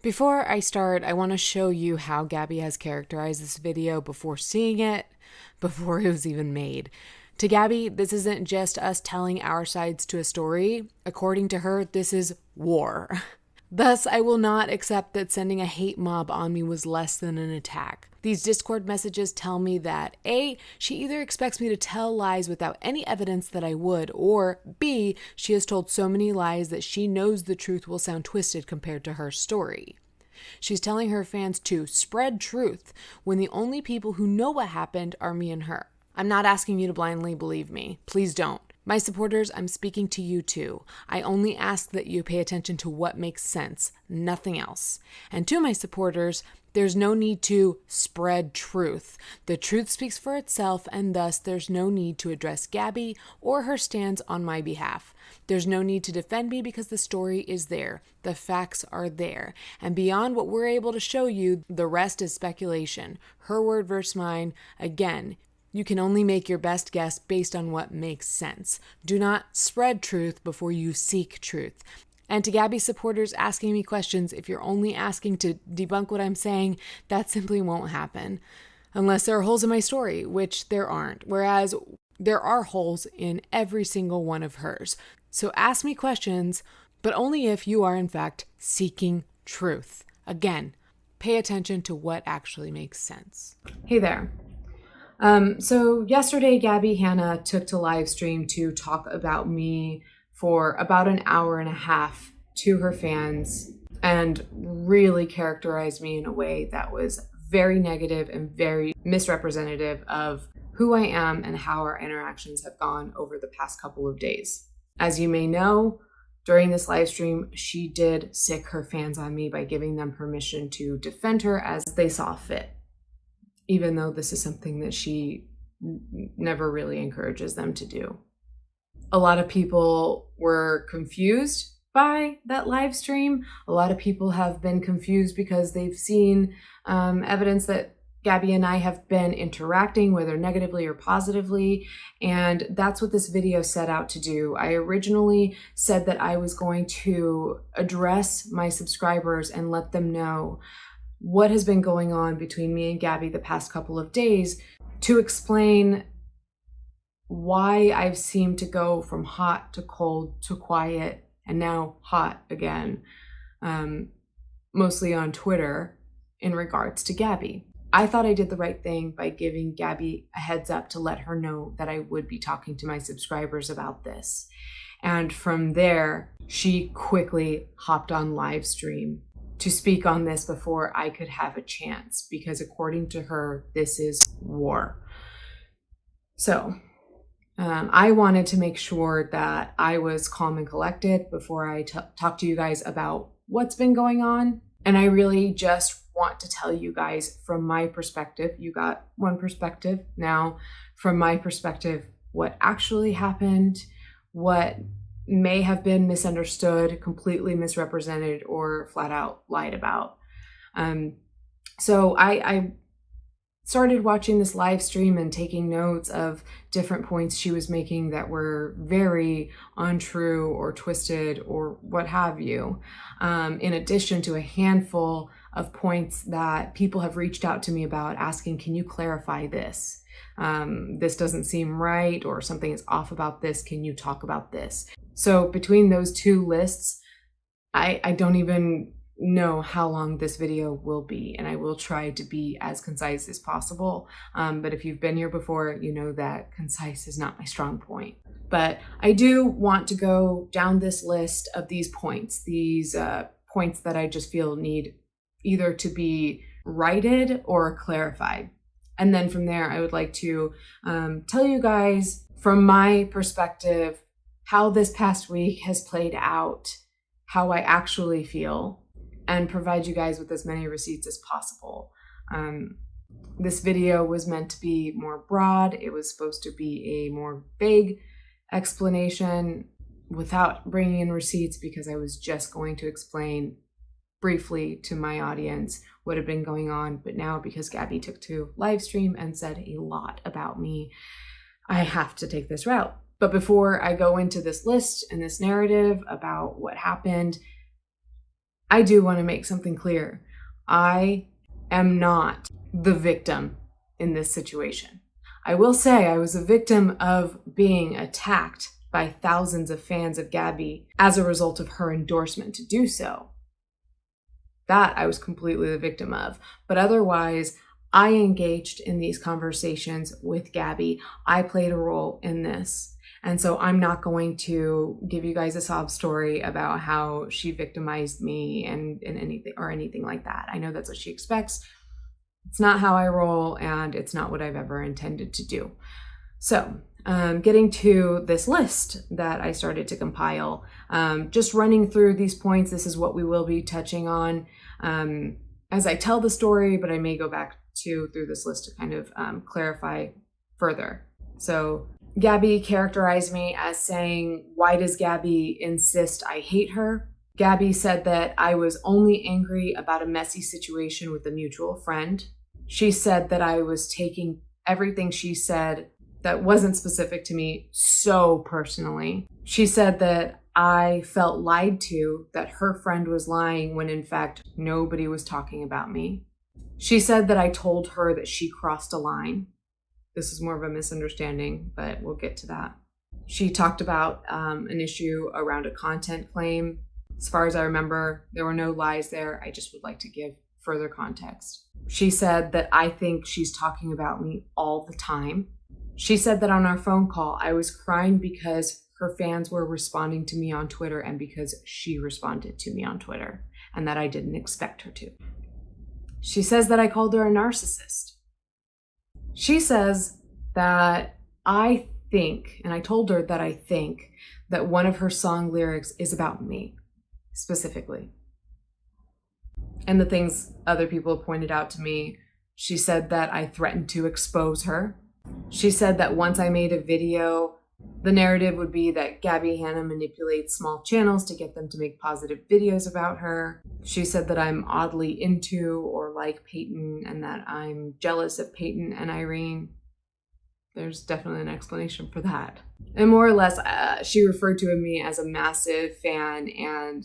Before I start, I want to show you how Gabbie has characterized this video before seeing it, before it was even made. To Gabbie, this isn't just us telling our sides to a story. According to her, this is war. Thus, I will not accept that sending a hate mob on me was less than an attack. These Discord messages tell me that A, she either expects me to tell lies without any evidence that I would, or B, she has told so many lies that she knows the truth will sound twisted compared to her story. She's telling her fans to spread truth when the only people who know what happened are me and her. I'm not asking you to blindly believe me. Please don't. My supporters, I'm speaking to you too. I only ask that you pay attention to what makes sense, nothing else. And to my supporters, there's no need to spread truth. The truth speaks for itself, and thus there's no need to address Gabbie or her stance on my behalf. There's no need to defend me because the story is there. The facts are there. And beyond what we're able to show you, the rest is speculation. Her word versus mine. Again, you can only make your best guess based on what makes sense. Do not spread truth before you seek truth. And to Gabbie supporters asking me questions, if you're only asking to debunk what I'm saying, that simply won't happen. Unless there are holes in my story, which there aren't. Whereas there are holes in every single one of hers. So ask me questions, but only if you are in fact seeking truth. Again, pay attention to what actually makes sense. Hey there. So yesterday, Gabbie Hanna took to live stream to talk about me for about an hour and a half to her fans and really characterized me in a way that was very negative and very misrepresentative of who I am and how our interactions have gone over the past couple of days. As you may know, during this live stream, she did sick her fans on me by giving them permission to defend her as they saw fit, even though this is something that she never really encourages them to do. A lot of people were confused by that live stream. A lot of people have been confused because they've seen evidence that Gabbie and I have been interacting, whether negatively or positively, and that's what this video set out to do. I originally said that I was going to address my subscribers and let them know what has been going on between me and Gabbie the past couple of days to explain why I've seemed to go from hot to cold to quiet and now hot again, mostly on Twitter in regards to Gabbie. I thought I did the right thing by giving Gabbie a heads up to let her know that I would be talking to my subscribers about this. And from there, she quickly hopped on live stream to speak on this before I could have a chance, because according to her, this is war. So I wanted to make sure that I was calm and collected before I talk to you guys about what's been going on. And I really just want to tell you guys from my perspective. You got one perspective. Now, from my perspective, what actually happened, what may have been misunderstood, completely misrepresented, or flat out lied about. So I started watching this live stream and taking notes of different points she was making that were very untrue or twisted or what have you, in addition to a handful of points that people have reached out to me about asking, can you clarify this? This doesn't seem right, or something is off about this. Can you talk about this? So between those two lists, I don't even know how long this video will be, and I will try to be as concise as possible. But if you've been here before, you know that concise is not my strong point. But I do want to go down this list of these points that I just feel need either to be righted or clarified. And then from there, I would like to tell you guys from my perspective how this past week has played out, how I actually feel, and provide you guys with as many receipts as possible. This video was meant to be more broad. It was supposed to be a more vague explanation without bringing in receipts, because I was just going to explain briefly to my audience what had been going on. But now, because Gabbie took to live stream and said a lot about me, I have to take this route. But before I go into this list and this narrative about what happened, I do want to make something clear. I am not the victim in this situation. I will say I was a victim of being attacked by thousands of fans of Gabbie as a result of her endorsement to do so. That I was completely the victim of. But otherwise, I engaged in these conversations with Gabbie. I played a role in this. And so I'm not going to give you guys a sob story about how she victimized me and anything like that. I know that's what she expects. It's not how I roll, and it's not what I've ever intended to do. So getting to this list that I started to compile, just running through these points, this is what we will be touching on as I tell the story, but I may go back through this list to kind of clarify further. So Gabbie characterized me as saying, "Why does Gabbie insist I hate her?" Gabbie said that I was only angry about a messy situation with a mutual friend. She said that I was taking everything she said that wasn't specific to me so personally. She said that I felt lied to, that her friend was lying when in fact nobody was talking about me. She said that I told her that she crossed a line. This is more of a misunderstanding, but we'll get to that. She talked about an issue around a content claim. As far as I remember, there were no lies there. I just would like to give further context. She said that I think she's talking about me all the time. She said that on our phone call, I was crying because her fans were responding to me on Twitter and because she responded to me on Twitter, and that I didn't expect her to. She says that I called her a narcissist. She says that I think, and I told her that I think, that one of her song lyrics is about me, specifically. And the things other people pointed out to me, she said that I threatened to expose her. She said that once I made a video, the narrative would be that Gabbie Hanna manipulates small channels to get them to make positive videos about her. She said that I'm oddly into or like Peyton and that I'm jealous of Peyton and Irene. There's definitely an explanation for that. And more or less, she referred to me as a massive fan and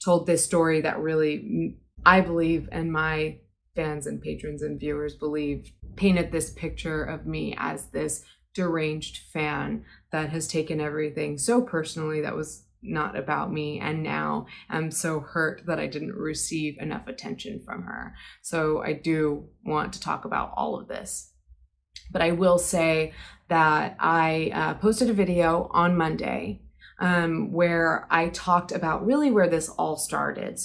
told this story that really, I believe, and my fans and patrons and viewers believe, painted this picture of me as this deranged fan that has taken everything so personally that was not about me, and now I'm so hurt that I didn't receive enough attention from her. So I do want to talk about all of this. But I will say that I posted a video on Monday where I talked about really where this all started.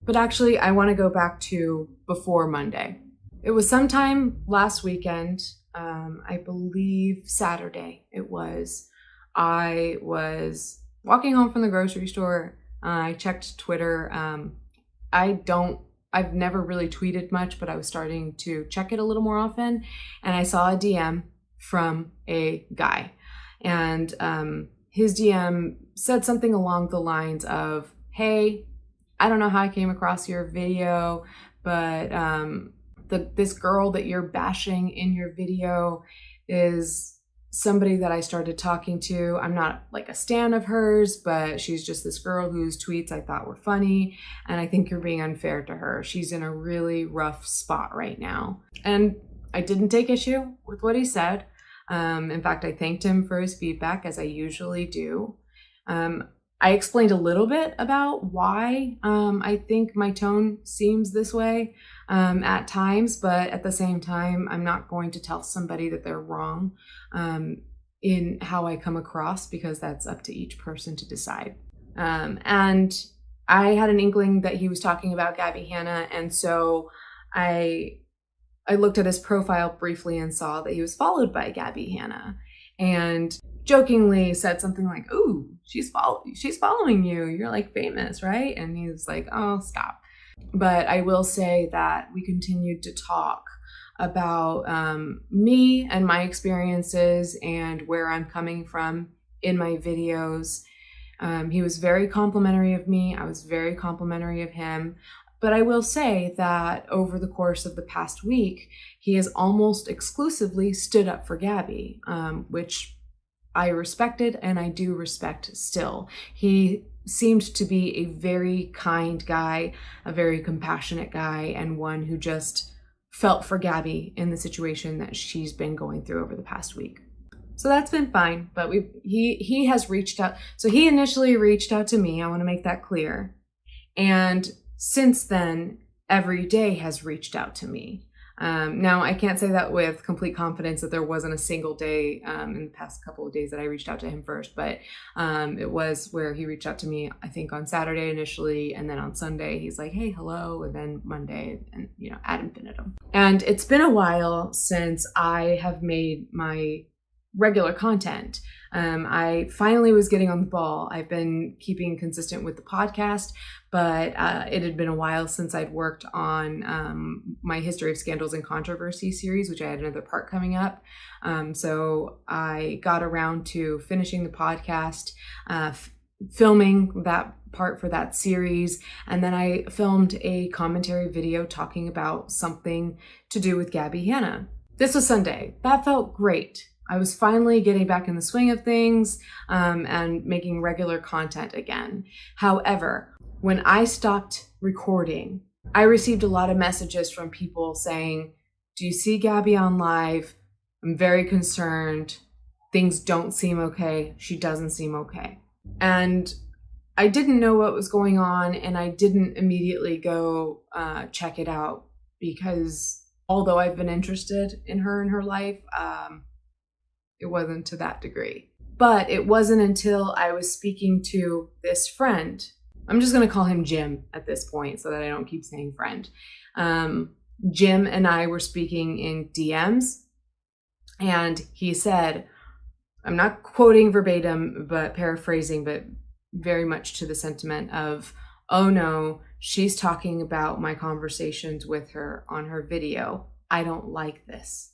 But actually, I want to go back to before Monday. It was sometime last weekend, I believe Saturday it was. I was walking home from the grocery store. I checked Twitter. I've never really tweeted much, but I was starting to check it a little more often. And I saw a DM from a guy. And his DM said something along the lines of, "Hey, I don't know how I came across your video, but this girl that you're bashing in your video is somebody that I started talking to. I'm not like a stan of hers, but she's just this girl whose tweets I thought were funny, and I think you're being unfair to her. She's in a really rough spot right now." And I didn't take issue with what he said. In fact, I thanked him for his feedback, as I usually do. I explained a little bit about why I think my tone seems this way at times, but at the same time, I'm not going to tell somebody that they're wrong in how I come across, because that's up to each person to decide. And I had an inkling that he was talking about Gabbie Hanna, and so I looked at his profile briefly and saw that he was followed by Gabbie Hanna, and jokingly said something like, "Ooh, she's following you. You're like famous, right?" And he was like, "Oh, stop." But I will say that we continued to talk about me and my experiences and where I'm coming from in my videos. He was very complimentary of me. I was very complimentary of him. But I will say that over the course of the past week, he has almost exclusively stood up for Gabbie, which I respected and I do respect still. He seemed to be a very kind guy, a very compassionate guy, and one who just felt for Gabbie in the situation that she's been going through over the past week. So that's been fine, but he has reached out. So he initially reached out to me. I want to make that clear. And since then, every day has reached out to me. Now, I can't say that with complete confidence that there wasn't a single day in the past couple of days that I reached out to him first, but it was where he reached out to me, I think on Saturday initially, and then on Sunday he's like, hey, hello, and then Monday, and ad infinitum. And it's been a while since I have made my regular content. I finally was getting on the ball. I've been keeping consistent with the podcast, but it had been a while since I'd worked on my History of Scandals and Controversy series, which I had another part coming up. So I got around to finishing the podcast, filming that part for that series, and then I filmed a commentary video talking about something to do with Gabbie Hanna. This was Sunday. That felt great. I was finally getting back in the swing of things and making regular content again. However, when I stopped recording, I received a lot of messages from people saying, do you see Gabbie on live? I'm very concerned. Things don't seem okay. She doesn't seem okay. And I didn't know what was going on, and I didn't immediately go check it out, because although I've been interested in her and her life, it wasn't to that degree. But it wasn't until I was speaking to this friend. I'm just going to call him Jim at this point so that I don't keep saying friend. Jim and I were speaking in DMs, and he said, I'm not quoting verbatim, but paraphrasing, but very much to the sentiment of, oh no, she's talking about my conversations with her on her video. I don't like this.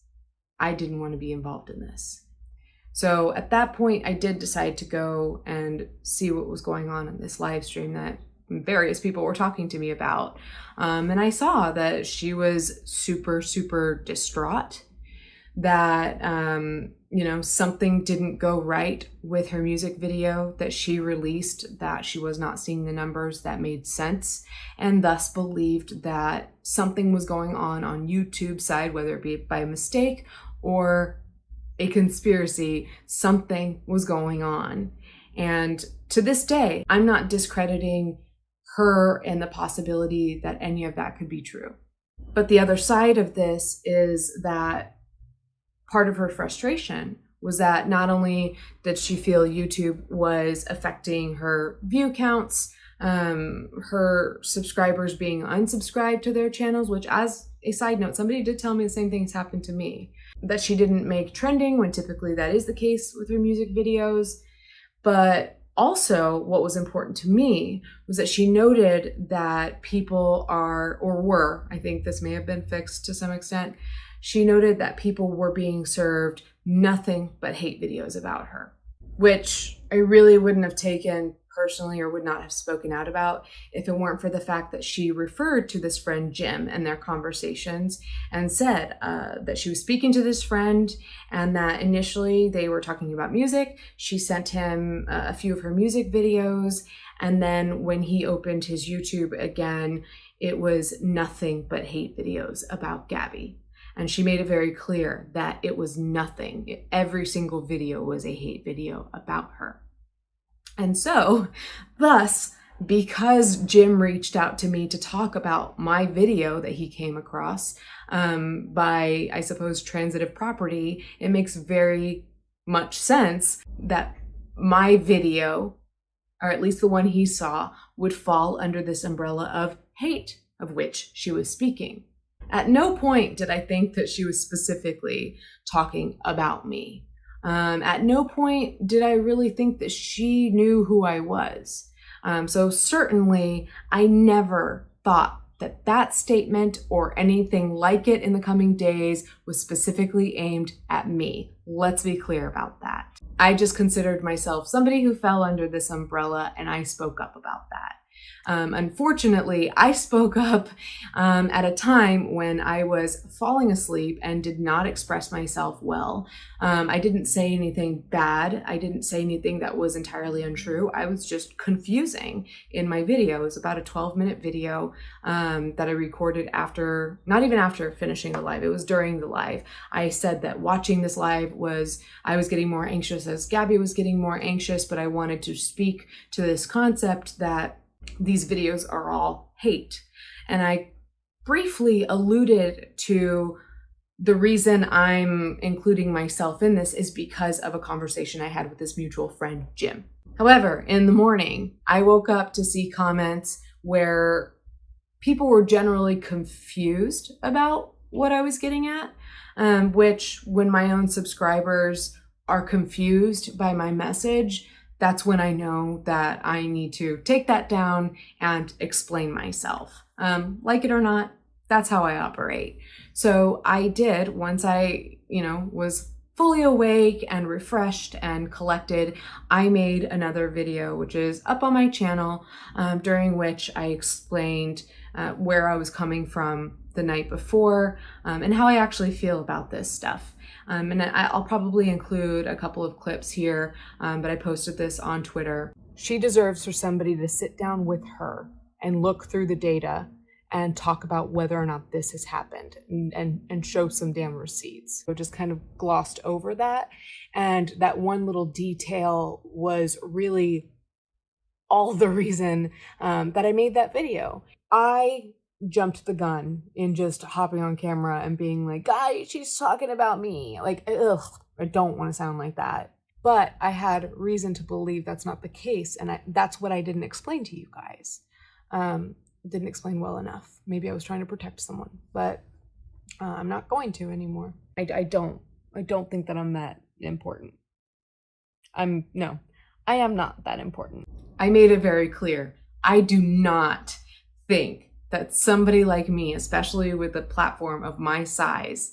I didn't want to be involved in this. So at that point, I did decide to go and see what was going on in this live stream that various people were talking to me about. And I saw that she was super, super distraught, that, something didn't go right with her music video that she released, that she was not seeing the numbers that made sense, and thus believed that something was going on YouTube's side, whether it be by mistake or a conspiracy. Something was going on. And to this day, I'm not discrediting her and the possibility that any of that could be true. But the other side of this is that part of her frustration was that not only did she feel YouTube was affecting her view counts, her subscribers being unsubscribed to their channels, which, as a side note, somebody did tell me the same thing has happened to me, that she didn't make trending when typically that is the case with her music videos. But also what was important to me was that she noted that people are, or were, I think this may have been fixed to some extent, she noted that people were being served nothing but hate videos about her, which I really wouldn't have taken personally or would not have spoken out about if it weren't for the fact that she referred to this friend Jim and their conversations and said that she was speaking to this friend and that initially they were talking about music. She sent him a few of her music videos, and then when he opened his YouTube again, it was nothing but hate videos about Gabbie. And she made it very clear that it was nothing. Every single video was a hate video about her. And so, thus, because Jim reached out to me to talk about my video that he came across by, I suppose, transitive property, it makes very much sense that my video, or at least the one he saw, would fall under this umbrella of hate, of which she was speaking. At no point did I think that she was specifically talking about me. At no point did I really think that she knew who I was. So certainly I never thought that that statement or anything like it in the coming days was specifically aimed at me. Let's be clear about that. I just considered myself somebody who fell under this umbrella, and I spoke up about that. Unfortunately, I spoke up at a time when I was falling asleep and did not express myself well. I didn't say anything bad. I didn't say anything that was entirely untrue. I was just confusing in my video. It was about a 12-minute video that I recorded after, not even after finishing the live, it was during the live. I said that watching this live I was getting more anxious as Gabbie was getting more anxious, but I wanted to speak to this concept that these videos are all hate. And I briefly alluded to the reason I'm including myself in this is because of a conversation I had with this mutual friend, Jim. However, in the morning, I woke up to see comments where people were generally confused about what I was getting at, which when my own subscribers are confused by my message, that's when I know that I need to take that down and explain myself. Like it or not, that's how I operate. So I did, once I, was fully awake and refreshed and collected, I made another video, which is up on my channel, during which I explained where I was coming from the night before, and how I actually feel about this stuff. And I'll probably include a couple of clips here, but I posted this on Twitter. She deserves for somebody to sit down with her and look through the data and talk about whether or not this has happened and show some damn receipts. So just kind of glossed over that. And that one little detail was really all the reason that I made that video. I jumped the gun in just hopping on camera and being like, guys, she's talking about me. Like, ugh, I don't want to sound like that. But I had reason to believe that's not the case. And that's what I didn't explain to you guys. Didn't explain well enough. Maybe I was trying to protect someone, but I'm not going to anymore. I don't think that I'm that important. I am not that important. I made it very clear. I do not think that somebody like me, especially with a platform of my size,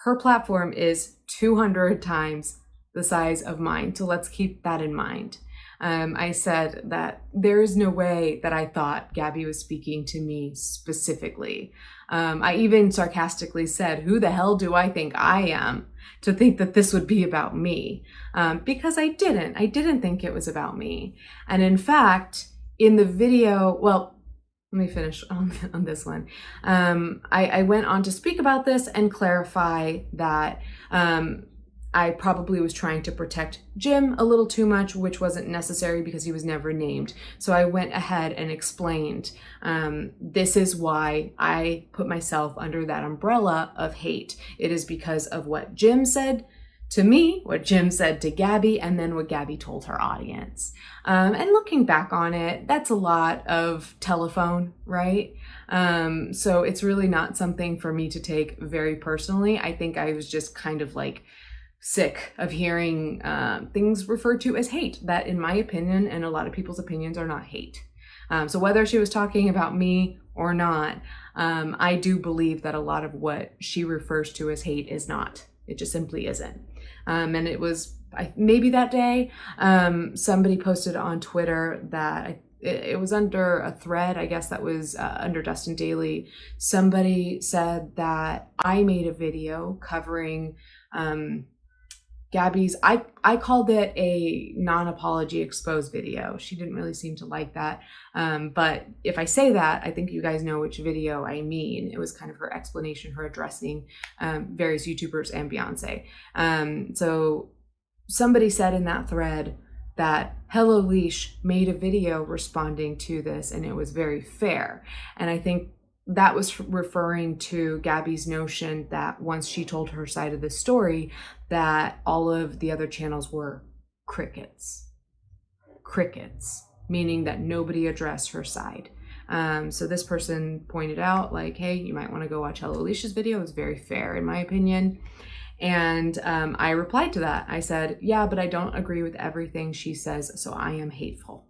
her platform is 200 times the size of mine. So let's keep that in mind. I said that there is no way that I thought Gabbie was speaking to me specifically. I even sarcastically said, who the hell do I think I am to think that this would be about me? Because I didn't think it was about me. And in fact, in the video, well, let me finish on this one. I went on to speak about this and clarify that I probably was trying to protect Jim a little too much, which wasn't necessary because he was never named. So I went ahead and explained, this is why I put myself under that umbrella of hate. It is because of what Jim said to me, what Jim said to Gabbie, and then what Gabbie told her audience. And looking back on it, that's a lot of telephone, right? So it's really not something for me to take very personally. I think I was just kind of like sick of hearing things referred to as hate, that in my opinion and a lot of people's opinions are not hate. So whether she was talking about me or not, I do believe that a lot of what she refers to as hate is not. It just simply isn't. And it was maybe that day, somebody posted on Twitter that it was under a thread, I guess that was under Dustin Daily. Somebody said that I made a video covering Gabbie's, I called it a non-apology exposed video. She didn't really seem to like that. But if I say that, I think you guys know which video I mean. It was kind of her explanation, her addressing various YouTubers and Beyonce. So somebody said in that thread that helloleesh made a video responding to this and it was very fair. And I think that was referring to Gabbie's notion that once she told her side of the story, that all of the other channels were crickets. Crickets, meaning that nobody addressed her side. So this person pointed out like, hey, you might want to go watch helloleesh's video. It was very fair in my opinion. And I replied to that. I said, yeah, but I don't agree with everything she says, so I am hateful.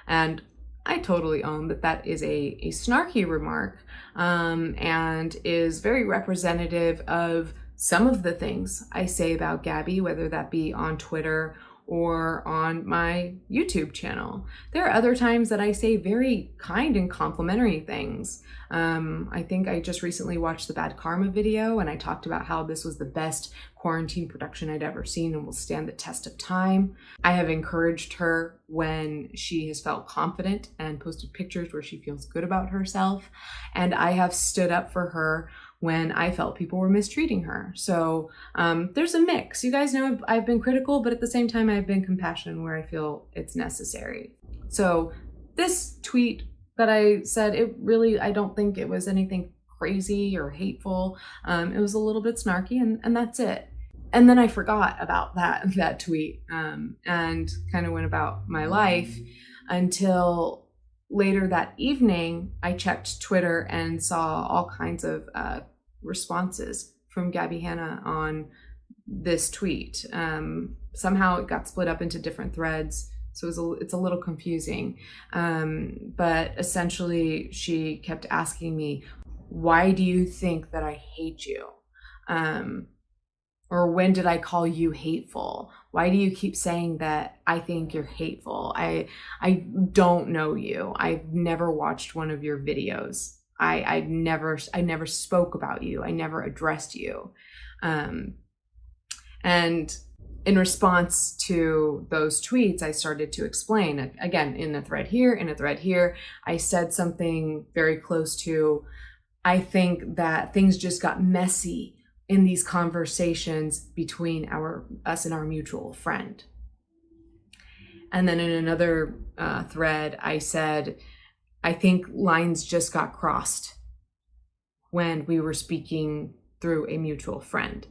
And I totally own that that is a snarky remark and is very representative of some of the things I say about Gabbie, whether that be on Twitter or on my YouTube channel. There are other times that I say very kind and complimentary things. I think I just recently watched the Bad Karma video, and I talked about how this was the best quarantine production I'd ever seen and will stand the test of time. I have encouraged her when she has felt confident and posted pictures where she feels good about herself. And I have stood up for her when I felt people were mistreating her. So there's a mix. You guys know I've been critical, but at the same time, I've been compassionate where I feel it's necessary. So this tweet that I said, I don't think it was anything crazy or hateful. It was a little bit snarky, and that's it. And then I forgot about that tweet and kind of went about my life until later that evening. I checked Twitter and saw all kinds of responses from Gabbie Hanna on this tweet. Somehow it got split up into different threads, so it's a little confusing. But essentially, she kept asking me, "Why do you think that I hate you?" Or when did I call you hateful? Why do you keep saying that I think you're hateful? I don't know you. I've never watched one of your videos. I never spoke about you. I never addressed you. And in response to those tweets, I started to explain, again, in a thread here, I said something very close to, I think that things just got messy in these conversations between us and our mutual friend. And then in another thread, I said, I think lines just got crossed when we were speaking through a mutual friend.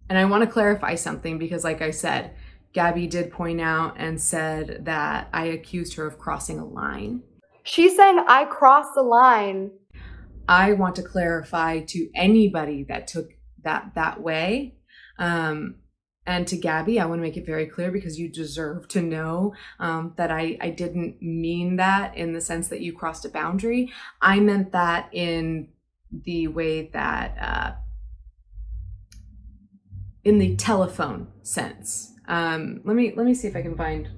And I want to clarify something because, like I said, Gabbie did point out and said that I accused her of crossing a line. She's saying I crossed the line. I want to clarify to anybody that took that way. And to Gabbie, I want to make it very clear because you deserve to know that I didn't mean that in the sense that you crossed a boundary. I meant that in the way that, in the telephone sense. Let me see if I can find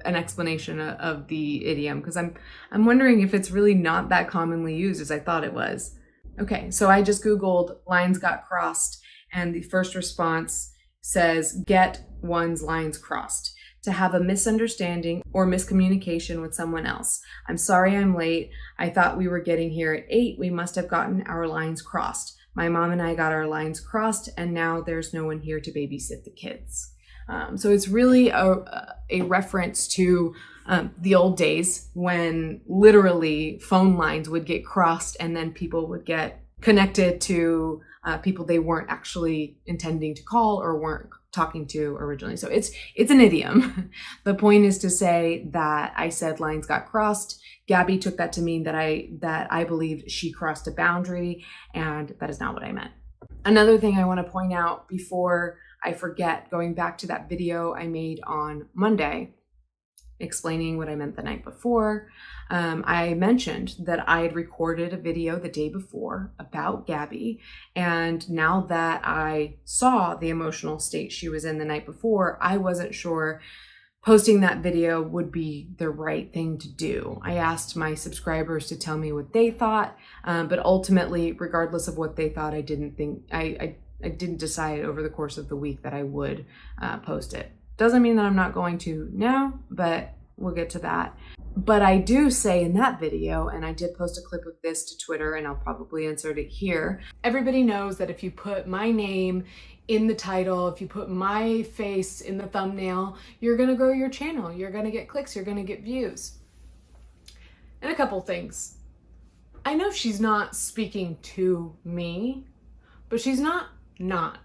an explanation of the idiom, because I'm wondering if it's really not that commonly used as I thought it was. Okay, so I just Googled lines got crossed, and the first response says get one's lines crossed, to have a misunderstanding or miscommunication with someone else. I'm sorry I'm late. I thought we were getting here at 8. We must have gotten our lines crossed. My mom and I got our lines crossed, and now there's no one here to babysit the kids. So it's really a reference to the old days when literally phone lines would get crossed and then people would get connected to people they weren't actually intending to call or weren't talking to originally. So it's an idiom. The point is to say that I said lines got crossed. Gabbie took that to mean that I believed she crossed a boundary, and that is not what I meant. Another thing I want to point out before I forget, going back to that video I made on Monday, explaining what I meant the night before, I mentioned that I had recorded a video the day before about Gabbie, and now that I saw the emotional state she was in the night before, I wasn't sure posting that video would be the right thing to do. I asked my subscribers to tell me what they thought, but ultimately, regardless of what they thought, I didn't decide over the course of the week that I would post it. Doesn't mean that I'm not going to now, but we'll get to that. But I do say in that video, and I did post a clip of this to Twitter, and I'll probably insert it here. Everybody knows that if you put my name in the title, if you put my face in the thumbnail, you're gonna grow your channel, you're gonna get clicks, you're gonna get views. And a couple things. I know she's not speaking to me, but she's not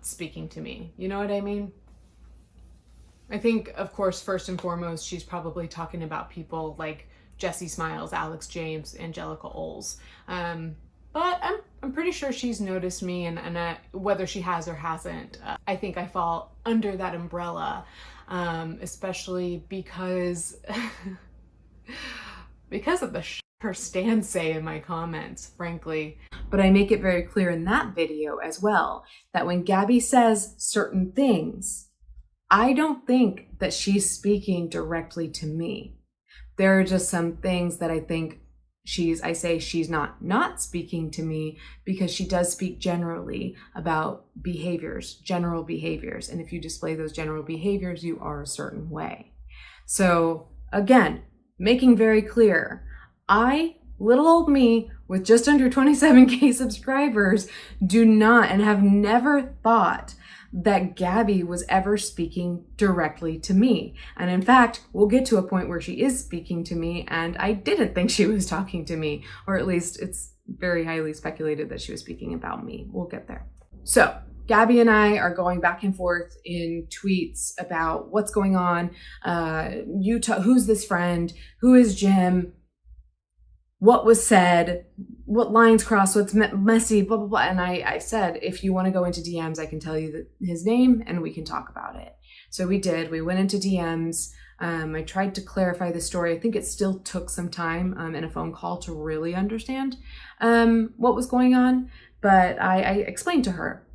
speaking to me. You know what I mean? I think, of course, first and foremost, she's probably talking about people like Jessie Smiles, Alex James, Angelica Oles. But I'm pretty sure she's noticed me, and whether she has or hasn't, I think I fall under that umbrella, especially because of the her stands say in my comments, frankly. But I make it very clear in that video as well that when Gabbie says certain things, I don't think that she's speaking directly to me. There are just some things that I think I say she's not speaking to me, because she does speak generally about behaviors, general behaviors. And if you display those general behaviors, you are a certain way. So again, making very clear, little old me with just under 27K subscribers, do not and have never thought that Gabbie was ever speaking directly to me. And in fact, we'll get to a point where she is speaking to me, and I didn't think she was talking to me, or at least it's very highly speculated that she was speaking about me. We'll get there. So Gabbie and I are going back and forth in tweets about what's going on. Who's this friend? Who is Jim? What was said, what lines crossed, what's messy, blah, blah, blah. And I said, if you want to go into DMs, I can tell you his name and we can talk about it. So we did. We went into DMs. I tried to clarify the story. I think it still took some time in a phone call to really understand what was going on. But I explained to her.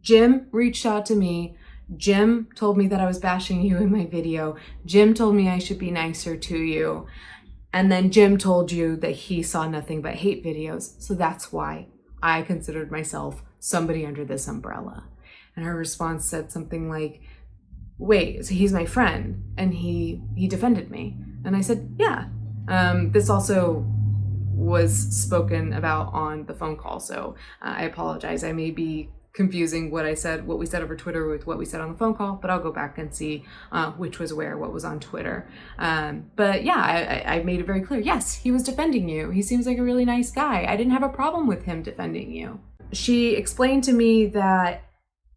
Jim reached out to me. Jim told me that I was bashing you in my video. Jim told me I should be nicer to you. And then Jim told you that he saw nothing but hate videos. So that's why I considered myself somebody under this umbrella. And her response said something like, wait, so he's my friend and he defended me. And I said, yeah. This also was spoken about on the phone call. So I apologize. I may be confusing what we said over Twitter with what we said on the phone call, but I'll go back and see which was where, what was on Twitter. But yeah, I made it very clear. Yes, he was defending you. He seems like a really nice guy. I didn't have a problem with him defending you. She explained to me that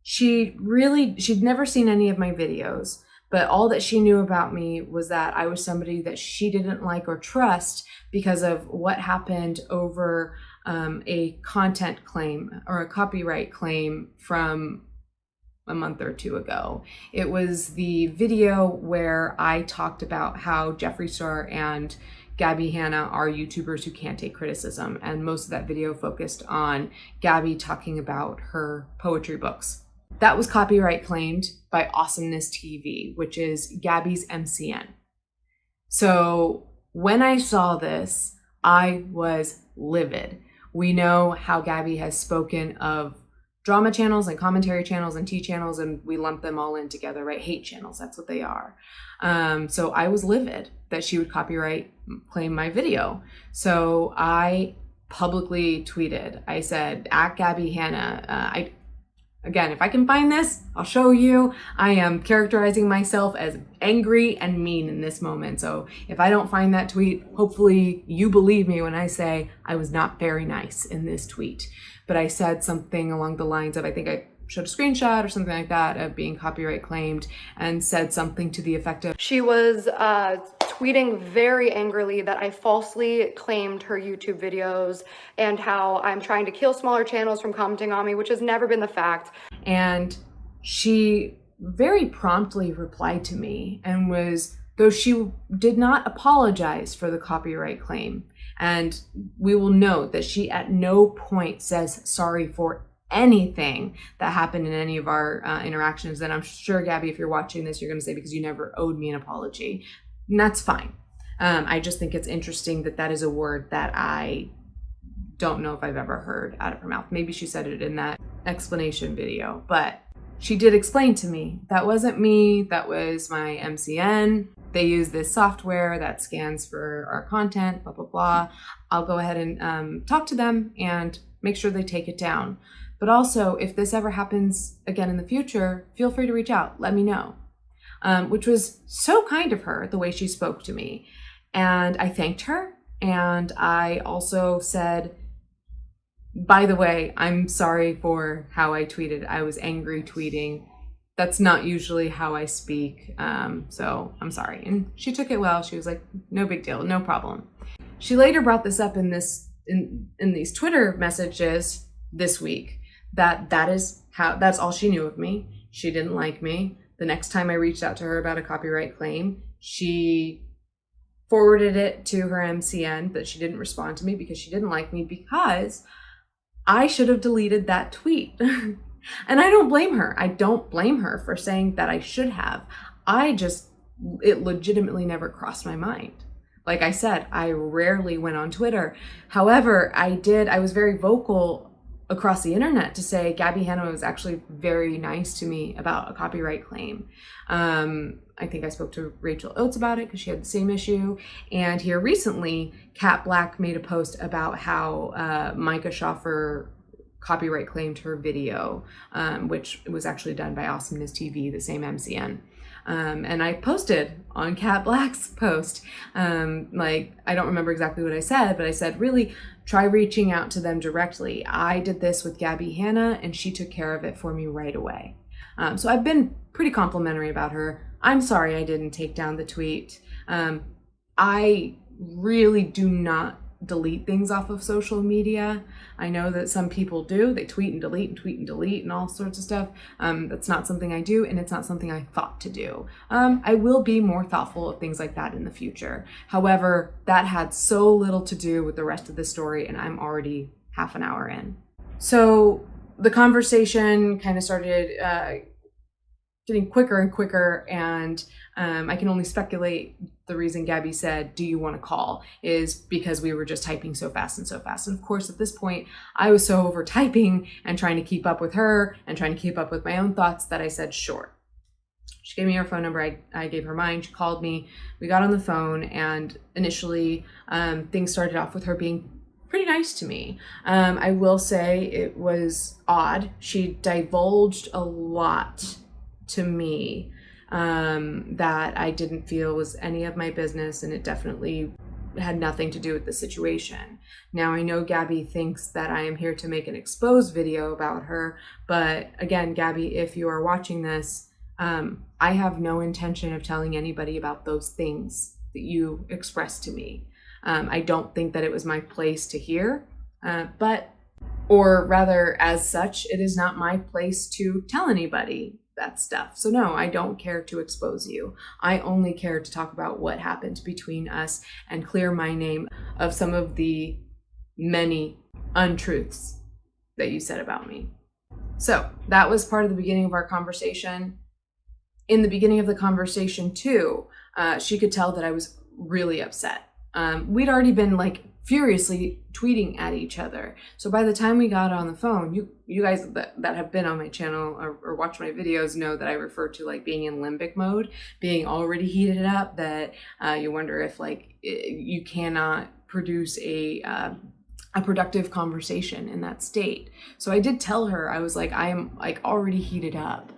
she'd never seen any of my videos, but all that she knew about me was that I was somebody that she didn't like or trust because of what happened over a content claim or a copyright claim from a month or two ago. It was the video where I talked about how Jeffree Star and Gabbie Hanna are YouTubers who can't take criticism, and most of that video focused on Gabbie talking about her poetry books. That was copyright claimed by Awesomeness TV, which is Gabbie's MCN. So when I saw this, I was livid. We know how Gabbie has spoken of drama channels and commentary channels and tea channels, and we lump them all in together, right? Hate channels, that's what they are. So I was livid that she would copyright claim my video. So I publicly tweeted, I said, at Gabbie Hanna, again, if I can find this, I'll show you. I am characterizing myself as angry and mean in this moment. So if I don't find that tweet, hopefully you believe me when I say I was not very nice in this tweet. But I said something along the lines of, I think I showed a screenshot or something like that of being copyright claimed, and said something to the effect of, She was tweeting very angrily that I falsely claimed her YouTube videos and how I'm trying to kill smaller channels from commenting on me, which has never been the fact. And she very promptly replied to me and though she did not apologize for the copyright claim, and we will note that she at no point says sorry for anything that happened in any of our interactions. And I'm sure, Gabbie, if you're watching this, you're going to say, because you never owed me an apology. And that's fine. I just think it's interesting that is a word that I don't know if I've ever heard out of her mouth. Maybe she said it in that explanation video, but she did explain to me, that wasn't me, that was my MCN. They use this software that scans for our content, blah, blah, blah. I'll go ahead and talk to them and make sure they take it down. But also, if this ever happens again in the future, feel free to reach out, let me know. Which was so kind of her, the way she spoke to me. And I thanked her. And I also said, by the way, I'm sorry for how I tweeted. I was angry tweeting. That's not usually how I speak. So I'm sorry. And she took it well. She was like, no big deal, no problem. She later brought this up in these Twitter messages this week, that's all she knew of me. She didn't like me. The next time I reached out to her about a copyright claim, she forwarded it to her MCN, but she didn't respond to me because she didn't like me, because I should have deleted that tweet. And I don't blame her. I don't blame her for saying that I should have. It legitimately never crossed my mind. Like I said, I rarely went on Twitter. However, I was very vocal across the internet to say Gabbie Hanna was actually very nice to me about a copyright claim. I think I spoke to Rachel Oates about it because she had the same issue. And here recently, Kat Black made a post about how Micah Schaffer copyright claimed her video, which was actually done by Awesomeness TV, the same MCN. And I posted on Kat Black's post, I don't remember exactly what I said, but I said, really try reaching out to them directly. I did this with Gabbie Hanna and she took care of it for me right away. So I've been pretty complimentary about her. I'm sorry I didn't take down the tweet. I really do not delete things off of social media. I know that some people do. They tweet and delete and all sorts of stuff. That's not something I do, and it's not something I thought to do. I will be more thoughtful of things like that in the future. However, that had so little to do with the rest of the story, and I'm already half an hour in. So the conversation kind of started getting quicker and quicker, and I can only speculate the reason Gabbie said, do you want to call, is because we were just typing so fast. And of course, at this point, I was so over typing and trying to keep up with her and trying to keep up with my own thoughts that I said, sure. She gave me her phone number. I gave her mine. She called me. We got on the phone, and initially things started off with her being pretty nice to me. I will say it was odd. She divulged a lot to me that I didn't feel was any of my business, and it definitely had nothing to do with the situation. Now, I know Gabbie thinks that I am here to make an exposed video about her, but again, Gabbie, if you are watching this, I have no intention of telling anybody about those things that you expressed to me. I don't think that it was my place to hear, or rather, as such, it is not my place to tell anybody that stuff. So no, I don't care to expose you. I only care to talk about what happened between us and clear my name of some of the many untruths that you said about me. So that was part of the beginning of our conversation. In the beginning of the conversation too, she could tell that I was really upset. We'd already been furiously tweeting at each other. So by the time we got on the phone, you guys that have been on my channel or watch my videos know that I refer to being in limbic mode, being already heated up, that you wonder if you cannot produce a productive conversation in that state. So I did tell her, I was I am already heated up.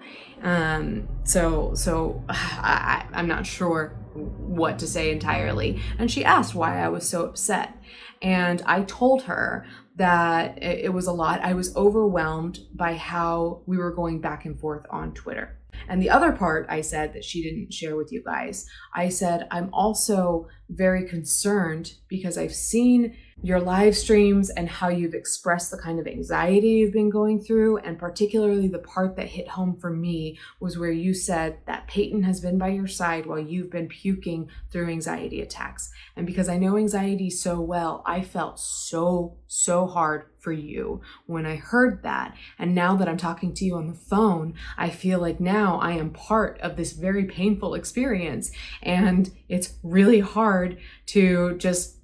So I'm not sure what to say entirely. And she asked why I was so upset. And I told her that it was a lot. I was overwhelmed by how we were going back and forth on Twitter. And the other part I said that she didn't share with you guys, I said, I'm also very concerned because I've seen your live streams and how you've expressed the kind of anxiety you've been going through. And particularly the part that hit home for me was where you said that Peyton has been by your side while you've been puking through anxiety attacks. And because I know anxiety so well, I felt so hard for you when I heard that. And now that I'm talking to you on the phone, I feel like now I am part of this very painful experience. And it's really hard to just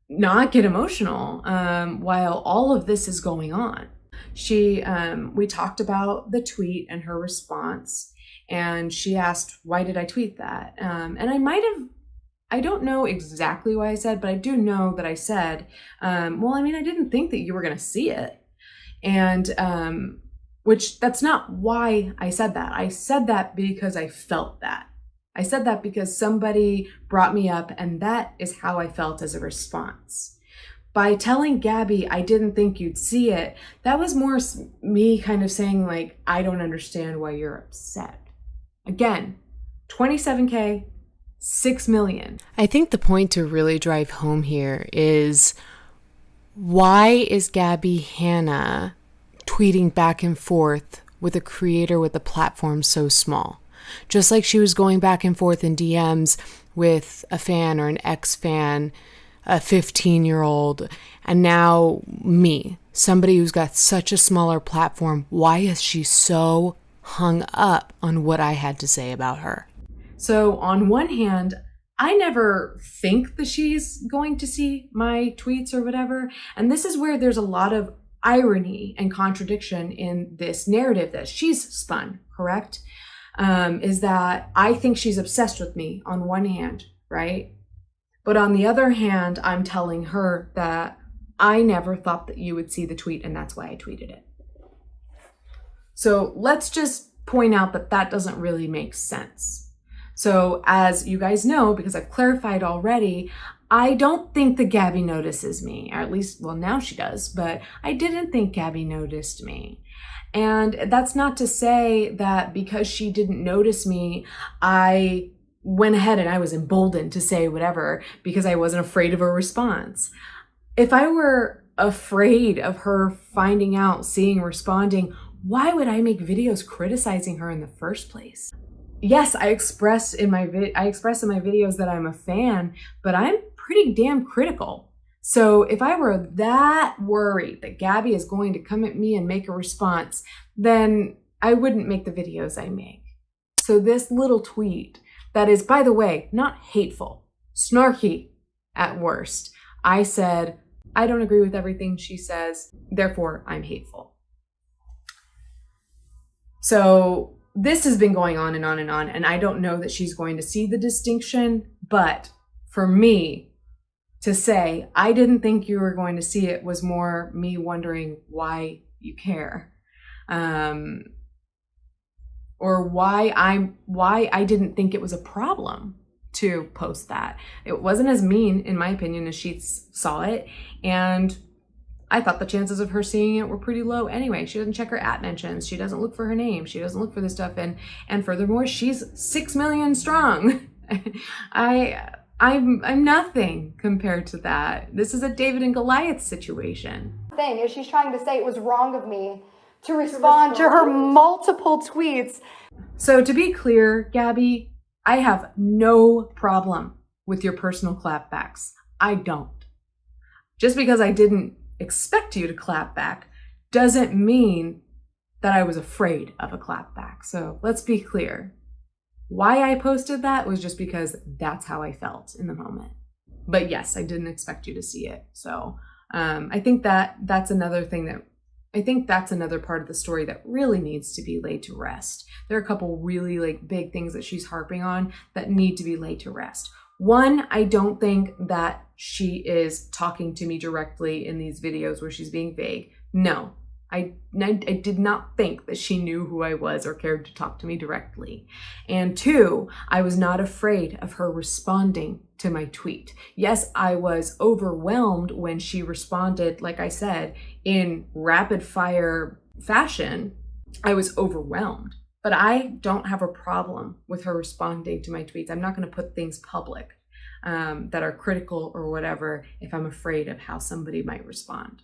not get emotional while all of this is going on. We talked about the tweet and her response, and she asked, why did I tweet that? And I don't know exactly what I said, but I do know that I said, I didn't think that you were going to see it. And which that's not why I said that. I said that because I felt that. I said that because somebody brought me up, and that is how I felt as a response. By telling Gabbie I didn't think you'd see it, that was more me kind of saying I don't understand why you're upset. Again, 27K, 6 million. I think the point to really drive home here is, why is Gabbie Hanna tweeting back and forth with a creator with a platform so small? Just like she was going back and forth in DMs with a fan or an ex-fan, a 15-year-old, and now me, somebody who's got such a smaller platform, why is she so hung up on what I had to say about her? So on one hand, I never think that she's going to see my tweets or whatever. And this is where there's a lot of irony and contradiction in this narrative that she's spun, correct? Is that I think she's obsessed with me on one hand, right? But on the other hand, I'm telling her that I never thought that you would see the tweet, and that's why I tweeted it. So let's just point out that that doesn't really make sense. So as you guys know, because I've clarified already, I don't think that Gabbie notices me, or at least, well, now she does, but I didn't think Gabbie noticed me. And that's not to say that because she didn't notice me, I went ahead and I was emboldened to say whatever because I wasn't afraid of a response. If I were afraid of her finding out, seeing, responding, why would I make videos criticizing her in the first place? Yes, I express in my videos that I'm a fan, but I'm pretty damn critical. So if I were that worried that Gabbie is going to come at me and make a response, then I wouldn't make the videos I make. So this little tweet that is, by the way, not hateful, snarky at worst. I said, I don't agree with everything she says, therefore I'm hateful. So this has been going on and on and on, and I don't know that she's going to see the distinction, but for me to say, I didn't think you were going to see it was more me wondering why you care. Or why I didn't think it was a problem to post that. It wasn't as mean, in my opinion, as she saw it. And I thought the chances of her seeing it were pretty low anyway. She doesn't check her @ mentions. She doesn't look for her name. She doesn't look for this stuff. And furthermore, she's 6 million strong. I'm nothing compared to that. This is a David and Goliath situation. Thing is, she's trying to say it was wrong of me to respond to her multiple tweets. So to be clear, Gabbie, I have no problem with your personal clapbacks. I don't. Just because I didn't expect you to clap back doesn't mean that I was afraid of a clapback. So let's be clear. Why I posted that was just because that's how I felt in the moment. But yes, I didn't expect you to see it. So I think that's another thing that I think that's another part of the story that really needs to be laid to rest. There are a couple really big things that she's harping on that need to be laid to rest. One, I don't think that she is talking to me directly in these videos where she's being vague. No, I did not think that she knew who I was or cared to talk to me directly. And two, I was not afraid of her responding to my tweet. Yes, I was overwhelmed when she responded, like I said, in rapid fire fashion. I was overwhelmed, but I don't have a problem with her responding to my tweets. I'm not going to put things public that are critical or whatever if I'm afraid of how somebody might respond.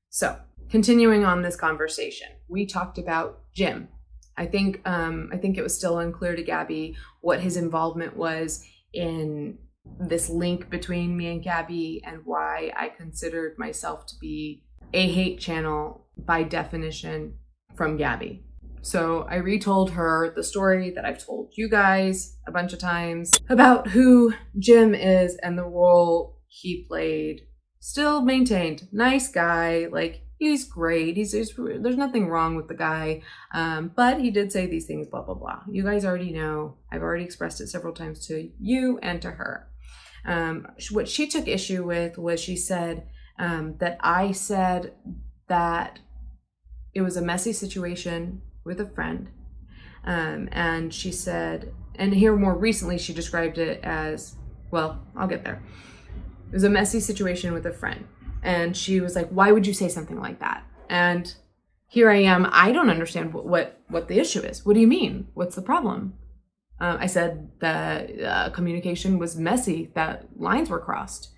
So continuing on this conversation, we talked about Jim. I think it was still unclear to Gabbie what his involvement was in this link between me and Gabbie and why I considered myself to be a hate channel by definition from Gabbie. So I retold her the story that I've told you guys a bunch of times about who Jim is and the role he played. Still maintained, nice guy, he's great. There's nothing wrong with the guy, but he did say these things, blah, blah, blah. You guys already know. I've already expressed it several times to you and to her. What she took issue with was she said that I said that it was a messy situation with a friend. And she said, and here more recently, she described it as, well, I'll get there. It was a messy situation with a friend. And she was like, why would you say something like that? And here I am. I don't understand what the issue is. What do you mean? What's the problem? I said that communication was messy, that lines were crossed.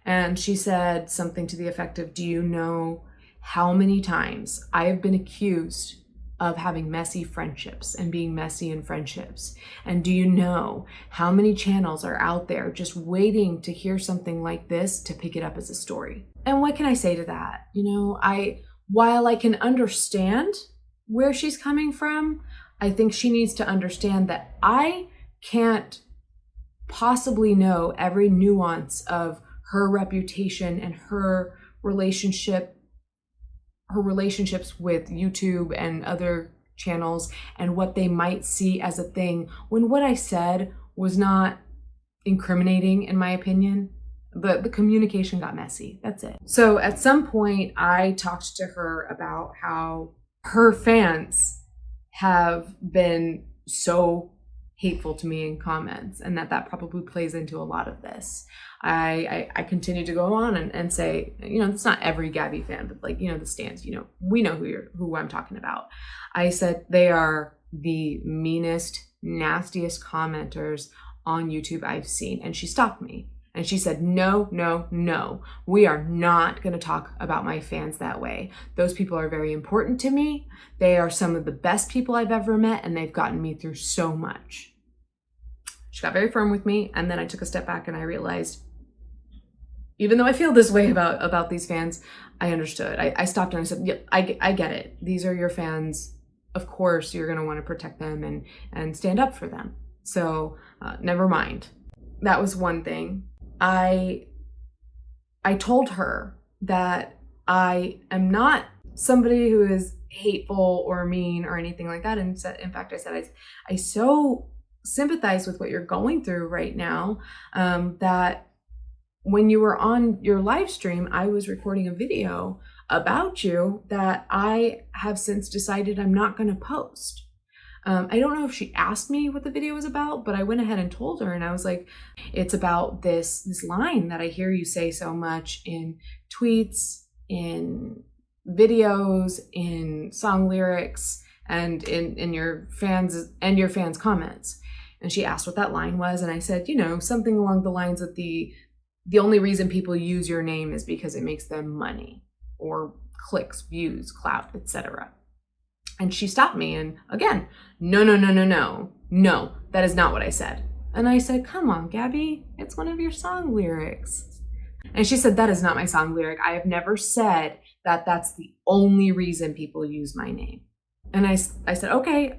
And she said something to the effect of, do you know how many times I have been accused of having messy friendships and being messy in friendships? And do you know how many channels are out there just waiting to hear something like this to pick it up as a story? And what can I say to that? You know, while I can understand where she's coming from, I think she needs to understand that I can't possibly know every nuance of her reputation and her relationships with YouTube and other channels and what they might see as a thing, when what I said was not incriminating, in my opinion. The communication got messy. That's it. So at some point I talked to her about how her fans have been so hateful to me in comments, and that probably plays into a lot of this. I continue to go on and say, you know, it's not every Gabbie fan, but like, you know, the stands, you know, we know who I'm talking about. I said they are the meanest, nastiest commenters on YouTube I've seen. And she stopped me and she said, no, we are not going to talk about my fans that way. Those people are very important to me. They are some of the best people I've ever met, and they've gotten me through so much. She got very firm with me, and then I took a step back and I realized, even though I feel this way about these fans, I understood. I stopped and I said, yeah, I get it. These are your fans. Of course, you're going to want to protect them and stand up for them. So never mind. That was one thing. I told her that I am not somebody who is hateful or mean or anything like that. And in fact, I said, I so sympathize with what you're going through right now, that when you were on your live stream, I was recording a video about you that I have since decided I'm not going to post. I don't know if she asked me what the video was about, but I went ahead and told her, and I was like, it's about this line that I hear you say so much in tweets, in videos, in song lyrics, and in your fans' comments. And she asked what that line was, and I said, you know, something along the lines of the only reason people use your name is because it makes them money or clicks, views, clout, etc. And she stopped me, and again, no, that is not what I said. And I said, come on, Gabbie, it's one of your song lyrics. And she said, that is not my song lyric. I have never said that that's the only reason people use my name. And I said, okay.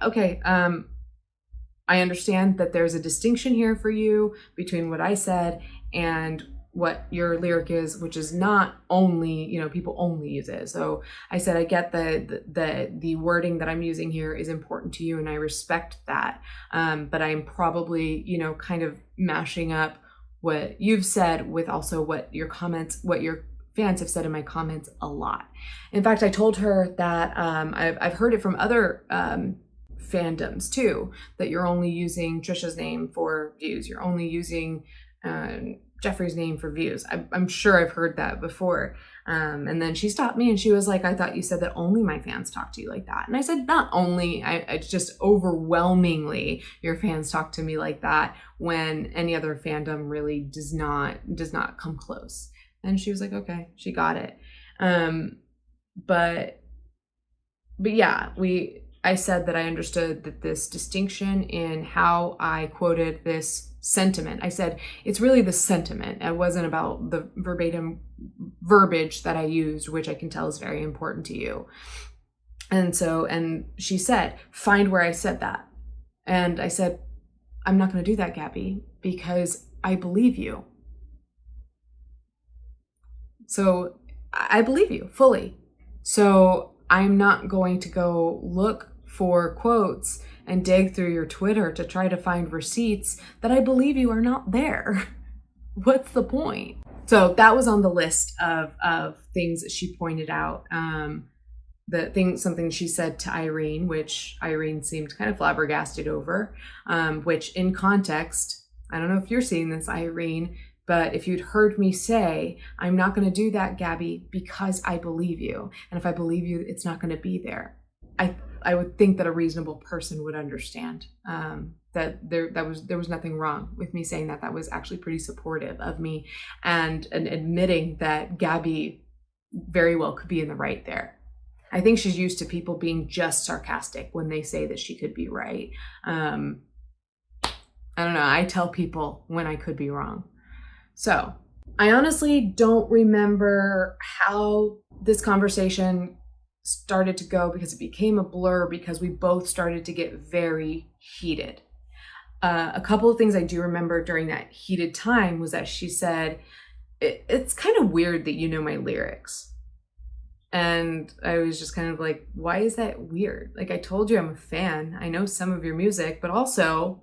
I understand that there's a distinction here for you between what I said and what your lyric is, which is not only, you know, people only use it. So I said, I get the wording that I'm using here is important to you, and I respect that. But I'm probably, you know, kind of mashing up what you've said with also what your fans have said in my comments a lot. In fact, I told her that I've heard it from other fandoms too, that you're only using Trisha's name for views. You're only using Jeffrey's name for views. I'm sure I've heard that before. And then she stopped me and she was like, I thought you said that only my fans talk to you like that. And I said, not only, it's just overwhelmingly your fans talk to me like that, when any other fandom really does not come close. And she was like, okay, she got it. But yeah, I said that I understood that this distinction in how I quoted this sentiment. I said, it's really the sentiment. It wasn't about the verbatim verbiage that I used, which I can tell is very important to you. And she said, find where I said that. And I said, I'm not going to do that, Gabbie, because I believe you. So I believe you fully. So I'm not going to go look for quotes and dig through your Twitter to try to find receipts that I believe you are not there. What's the point? So that was on the list of things that she pointed out. Something she said to Irene, which Irene seemed kind of flabbergasted over, which in context, I don't know if you're seeing this, Irene, but if you'd heard me say, I'm not going to do that, Gabbie, because I believe you. And if I believe you, it's not going to be there. I would think that a reasonable person would understand that there was nothing wrong with me saying that. That was actually pretty supportive of me and admitting that Gabbie very well could be in the right there. I think she's used to people being just sarcastic when they say that she could be right. I don't know. I tell people when I could be wrong. So I honestly don't remember how this conversation started to go because it became a blur because we both started to get very heated. A couple of things I do remember during that heated time was that she said, it's kind of weird that you know my lyrics. And I was just kind of like, why is that weird? Like, I told you I'm a fan. I know some of your music, but also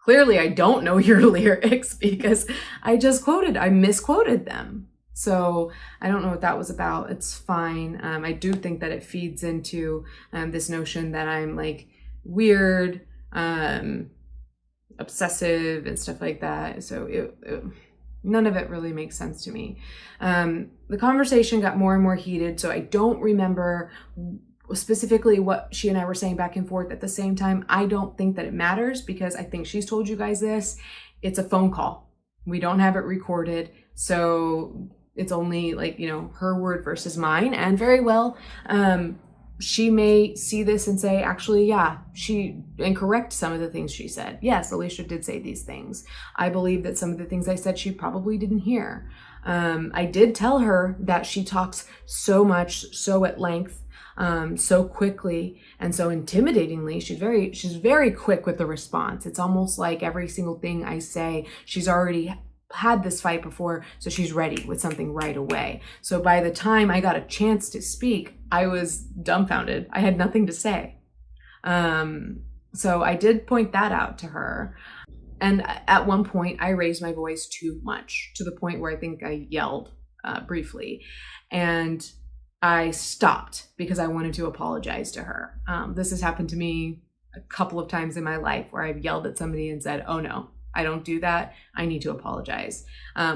clearly I don't know your lyrics because I misquoted them. So I don't know what that was about. It's fine. I do think that it feeds into this notion that I'm like weird, obsessive and stuff like that. So none of it really makes sense to me. The conversation got more and more heated, so I don't remember specifically what she and I were saying back and forth. At the same time, I don't think that it matters because I think she's told you guys this. It's a phone call. We don't have it recorded, so it's only like, her word versus mine. And very well, she may see this and say, actually, yeah, and correct some of the things she said. Yes, Alicia did say these things. I believe that some of the things I said, she probably didn't hear. I did tell her that she talks so much, so at length, so quickly and so intimidatingly. She's very quick with the response. It's almost like every single thing I say, she's already had this fight before, so she's ready with something right away. So by the time I got a chance to speak, I was dumbfounded. I had nothing to say. So I did point that out to her. And at one point, I raised my voice too much, to the point where I think I yelled briefly. And I stopped because I wanted to apologize to her. This has happened to me a couple of times in my life where I've yelled at somebody and said, oh no, I don't do that. I need to apologize.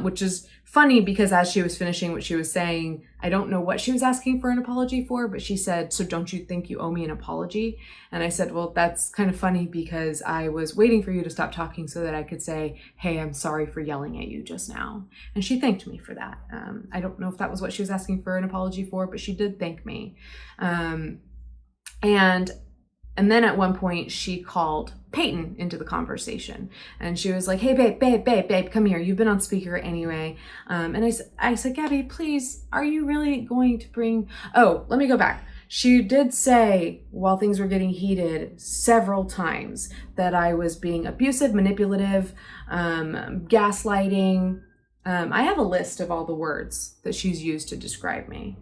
Which is funny because as she was finishing what she was saying, I don't know what she was asking for an apology for, but she said, so don't you think you owe me an apology? And I said, well, that's kind of funny because I was waiting for you to stop talking so that I could say, hey, I'm sorry for yelling at you just now. And she thanked me for that. I don't know if that was what she was asking for an apology for, but she did thank me. And then at one point she called Peyton into the conversation and she was like, hey, babe, come here. You've been on speaker anyway. And I said, Gabbie, please, are you really going to bring, let me go back. She did say while things were getting heated several times that I was being abusive, manipulative, gaslighting. I have a list of all the words that she's used to describe me.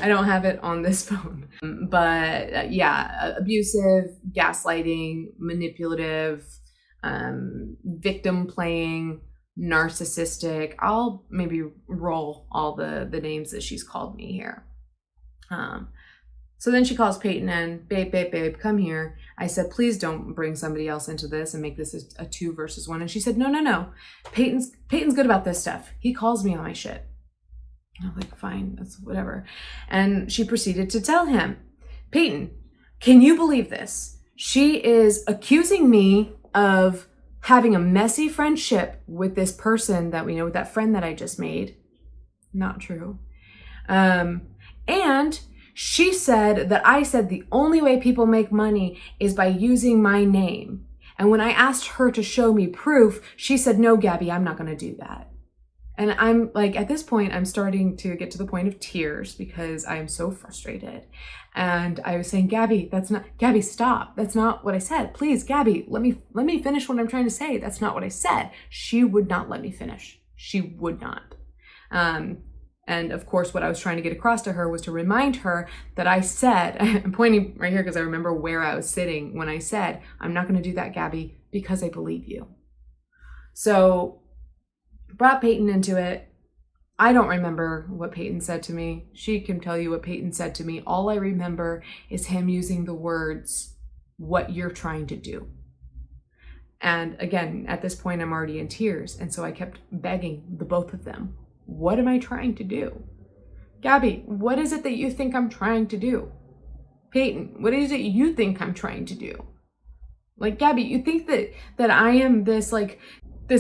I don't have it on this phone, but abusive, gaslighting, manipulative, victim playing, narcissistic. I'll maybe roll all the names that she's called me here. So then she calls Peyton in, babe, come here. I said, please don't bring somebody else into this and make this a 2 versus 1. And she said, no. Peyton's good about this stuff. He calls me on my shit. I was like, fine, that's whatever. And she proceeded to tell him, Peyton, can you believe this? She is accusing me of having a messy friendship with this person that we know, with that friend that I just made. Not true. And she said that I said the only way people make money is by using my name. And when I asked her to show me proof, she said, no, Gabbie, I'm not going to do that. And I'm like, at this point, I'm starting to get to the point of tears because I'm so frustrated. And I was saying, Gabbie, stop. That's not what I said. Please, Gabbie, let me finish what I'm trying to say. That's not what I said. She would not let me finish. She would not. And of course, what I was trying to get across to her was to remind her that I said, I'm pointing right here because I remember where I was sitting when I said, I'm not going to do that, Gabbie, because I believe you. So brought Peyton into it. I don't remember what Peyton said to me. She can tell you what Peyton said to me. All I remember is him using the words, what you're trying to do. And again, at this point, I'm already in tears. And so I kept begging the both of them, what am I trying to do? Gabbie, what is it that you think I'm trying to do? Peyton, what is it you think I'm trying to do? Like, Gabbie, you think that I am this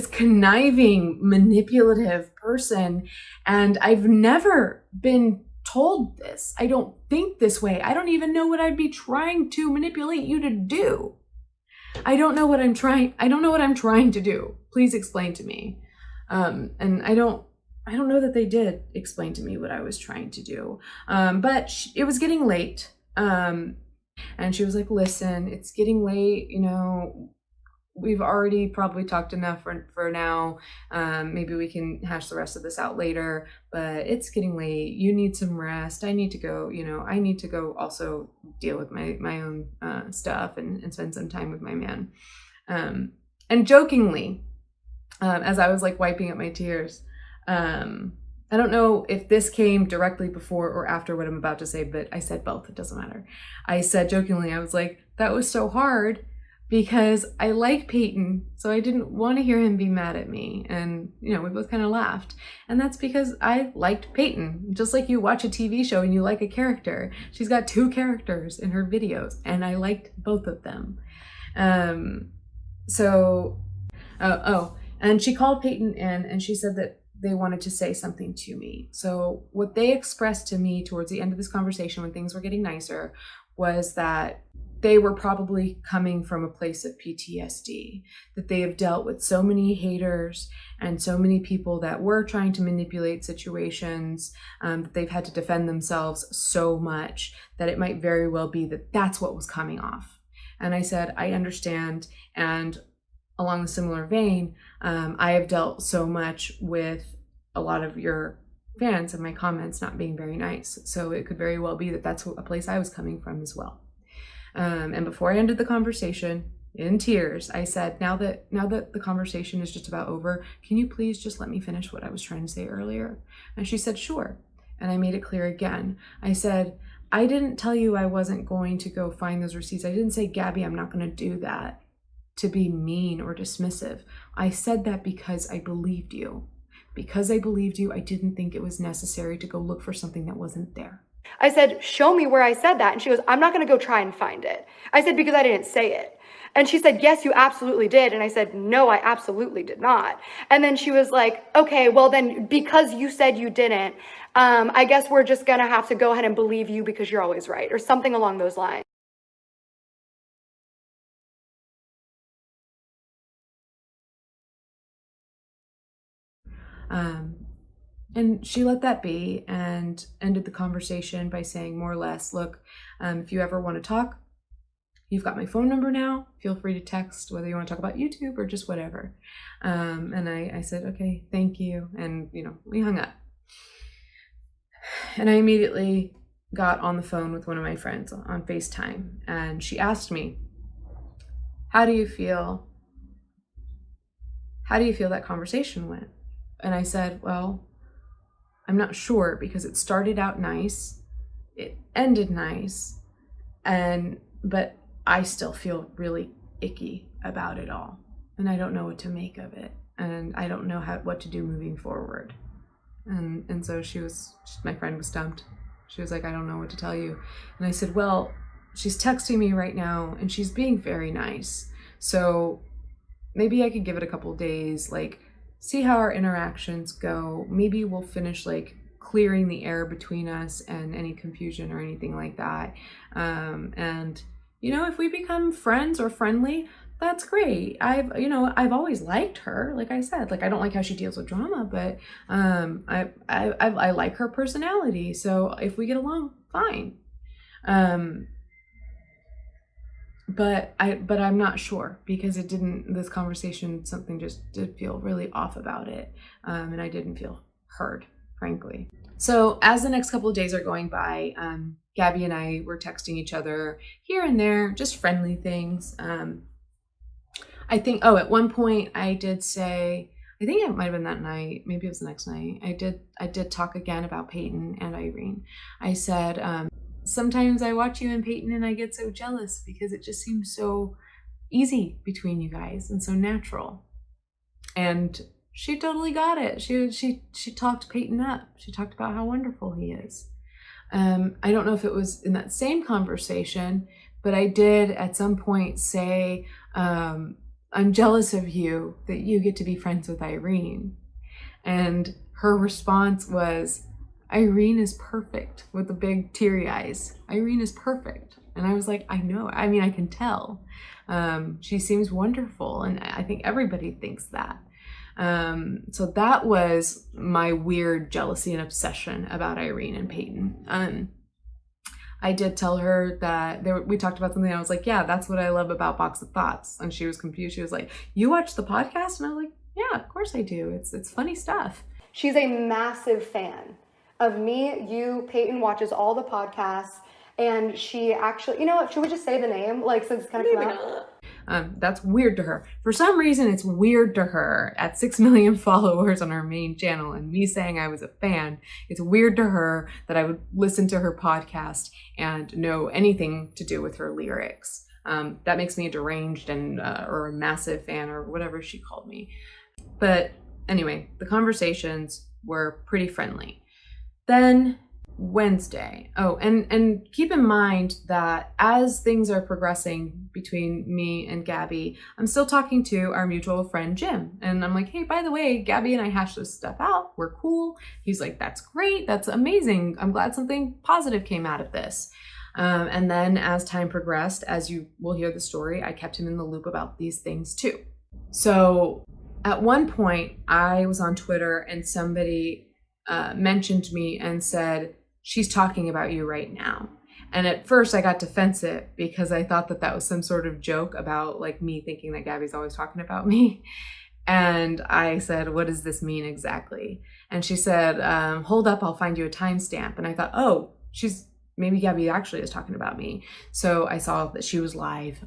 conniving, manipulative person, and I've never been told this. I don't think this way. I don't even know what I'd be trying to manipulate you to do. I don't know what I'm trying to do. Please explain to me. And I don't know that they did explain to me what I was trying to do. But it was getting late. And she was like, listen, it's getting late, we've already probably talked enough for now. Maybe we can hash the rest of this out later, but it's getting late. You need some rest. I need to go, I need to go also deal with my own stuff and spend some time with my man. And jokingly, as I was like wiping up my tears, I don't know if this came directly before or after what I'm about to say, but I said both. It doesn't matter. I said jokingly, I was like, that was so hard because I like Peyton, so I didn't want to hear him be mad at me. And, we both kind of laughed. And that's because I liked Peyton. Just like you watch a TV show and you like a character. She's got 2 characters in her videos, and I liked both of them. And she called Peyton in, and she said that they wanted to say something to me. So what they expressed to me towards the end of this conversation, when things were getting nicer, was that they were probably coming from a place of PTSD, that they have dealt with so many haters and so many people that were trying to manipulate situations, that they've had to defend themselves so much that it might very well be that that's what was coming off. And I said, I understand. And along a similar vein, I have dealt so much with a lot of your fans and my comments not being very nice. So it could very well be that that's a place I was coming from as well. And before I ended the conversation, in tears, I said, now that the conversation is just about over, can you please just let me finish what I was trying to say earlier? And she said, sure. And I made it clear again. I said, I didn't tell you I wasn't going to go find those receipts. I didn't say, Gabbie, I'm not going to do that to be mean or dismissive. I said that because I believed you. Because I believed you, I didn't think it was necessary to go look for something that wasn't there. I said, show me where I said that. And she goes, I'm not going to go try and find it. I said, because I didn't say it. And she said, yes, you absolutely did. And I said, no, I absolutely did not. And then she was like, okay, well then, because you said you didn't, I guess we're just going to have to go ahead and believe you because you're always right, or something along those lines. And she let that be and ended the conversation by saying more or less, look, if you ever want to talk, you've got my phone number now. Feel free to text, whether you want to talk about YouTube or just whatever. And I said, okay, thank you. And, we hung up. And I immediately got on the phone with one of my friends on FaceTime. And she asked me, how do you feel that conversation went? And I said, well, I'm not sure, because it started out nice, it ended nice, but I still feel really icky about it all, and I don't know what to make of it, and I don't know what to do moving forward. And so my friend was stumped. She was like, I don't know what to tell you. And I said, well, she's texting me right now, and she's being very nice, so maybe I could give it a couple days, see how our interactions go. Maybe we'll finish clearing the air between us and any confusion or anything like that. And if we become friends or friendly, that's great. I've always liked her. Like I said, I don't like how she deals with drama, but I like her personality. So if we get along, fine. But I'm not sure, because this conversation, something just did feel really off about it. And I didn't feel heard, frankly. So as the next couple of days are going by, Gabbie and I were texting each other here and there, just friendly things. I think, at one point I did say, I think it might've been that night, maybe it was the next night, I did talk again about Peyton and Irene. I said, sometimes I watch you and Peyton and I get so jealous because it just seems so easy between you guys and so natural. And she totally got it. She talked Peyton up. She talked about how wonderful he is. I don't know if it was in that same conversation, but I did at some point say, I'm jealous of you that you get to be friends with Irene. And her response was, Irene is perfect with the big teary eyes. Irene is perfect. And I was like, I know. I mean, I can tell. She seems wonderful. And I think everybody thinks that. So that was my weird jealousy and obsession about Irene and Peyton. I did tell her that we talked about something. I was like, yeah, that's what I love about Box of Thoughts. And she was confused. She was like, you watch the podcast? And I was like, yeah, of course I do. It's funny stuff. She's a massive fan of me. Peyton watches all the podcasts, and she actually, you know what, should we just say the name? Like, since it's kind of come out? That's weird to her. For some reason, it's weird to her at 6 million followers on her main channel, and me saying I was a fan, it's weird to her that I would listen to her podcast and know anything to do with her lyrics. That makes me a deranged and or a massive fan, or whatever she called me. But anyway, the conversations were pretty friendly. Then Wednesday. Oh, and keep in mind that as things are progressing between me and Gabbie, I'm still talking to our mutual friend Jim. And I'm like, hey, by the way, Gabbie and I hashed this stuff out. We're cool. He's like, that's great. That's amazing. I'm glad something positive came out of this. And then as time progressed, as you will hear the story, I kept him in the loop about these things too. So at one point, I was on Twitter and somebody mentioned me and said, she's talking about you right now. And at first I got defensive because I thought that was some sort of joke about like me thinking that Gabbie's always talking about me. And I said, what does this mean exactly? And she said, hold up, I'll find you a timestamp. And I thought, oh, maybe Gabbie actually is talking about me. So I saw that she was live.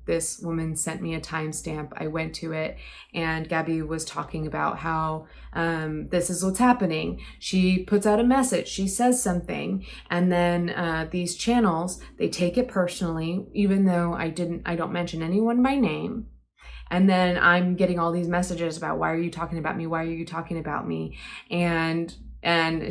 This woman sent me a timestamp. I went to it, and Gabbie was talking about how this is what's happening. She puts out a message, she says something, and then these channels, they take it personally, even though I don't mention anyone by name. And then I'm getting all these messages about, why are you talking about me? Why are you talking about me? And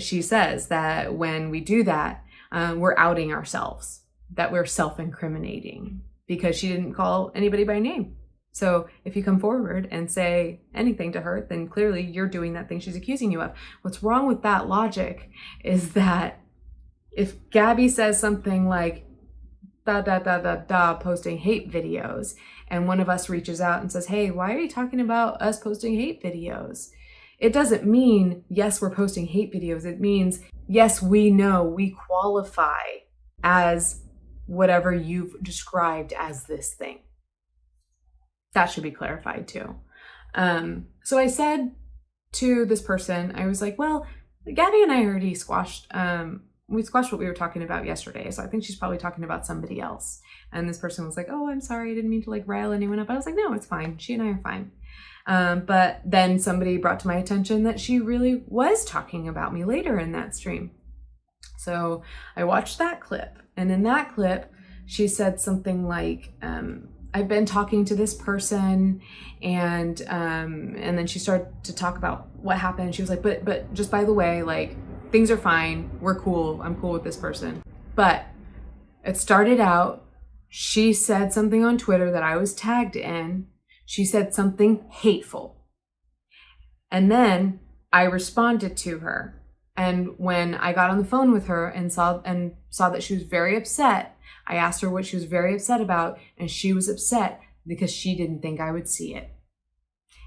she says that when we do that, we're outing ourselves, that we're self-incriminating, because she didn't call anybody by name. So if you come forward and say anything to her, then clearly you're doing that thing she's accusing you of. What's wrong with that logic is that if Gabbie says something like, posting hate videos, and one of us reaches out and says, hey, why are you talking about us posting hate videos? It doesn't mean, yes, we're posting hate videos. It means, yes, we know we qualify as whatever you've described as this thing. That should be clarified too. So I said to this person, I was like, well, Gabbie and I already squashed what we were talking about yesterday. So I think she's probably talking about somebody else. And this person was like, oh, I'm sorry. I didn't mean to like rile anyone up. I was like, no, it's fine. She and I are fine. But then somebody brought to my attention that she really was talking about me later in that stream. So I watched that clip, and in that clip, she said something like, I've been talking to this person, and then she started to talk about what happened. She was like, but just by the way, like, things are fine. We're cool. I'm cool with this person. But it started out, she said something on Twitter that I was tagged in. She said something hateful. And then I responded to her. And when I got on the phone with her and saw that she was very upset, I asked her what she was very upset about, and she was upset because she didn't think I would see it.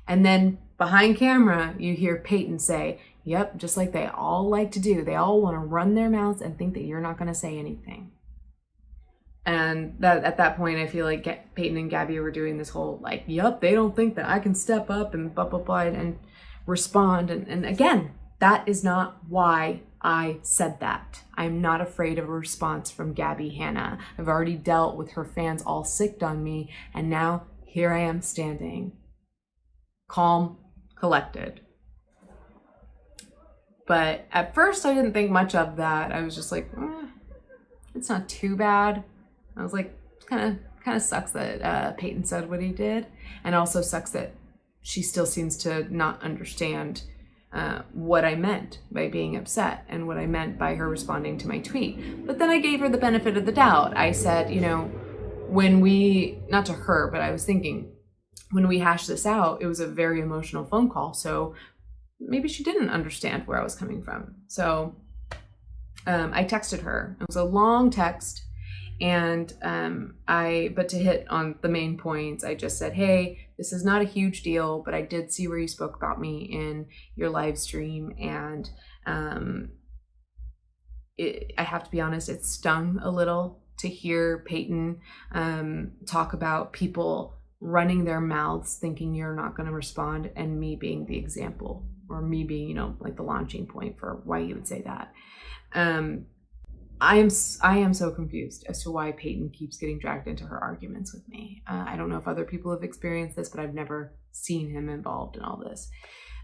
And then behind camera, you hear Peyton say, yep, just like they all like to do. They all want to run their mouths and think that you're not going to say anything. And that at that point, I feel like Peyton and Gabbie were doing this whole like, yep, they don't think that I can step up and blah, blah, blah, and respond. And again, that is not why I said that. I'm not afraid of a response from Gabbie Hanna. I've already dealt with her fans all sicked on me. And now here I am standing, calm, collected. But at first I didn't think much of that. I was just like, it's not too bad. I was like, kind of sucks that Peyton said what he did, and also sucks that she still seems to not understand what I meant by being upset and what I meant by her responding to my tweet. But then I gave her the benefit of the doubt. I said, not to her, but I was thinking, when we hashed this out, it was a very emotional phone call. So maybe she didn't understand where I was coming from. So I texted her. It was a long text. And but to hit on the main points, I just said, hey, this is not a huge deal, but I did see where you spoke about me in your live stream. And I have to be honest, it stung a little to hear Peyton talk about people running their mouths thinking you're not going to respond, and me being the example, or me being, like the launching point for why you would say that. I am so confused as to why Peyton keeps getting dragged into her arguments with me. I don't know if other people have experienced this, but I've never seen him involved in all this.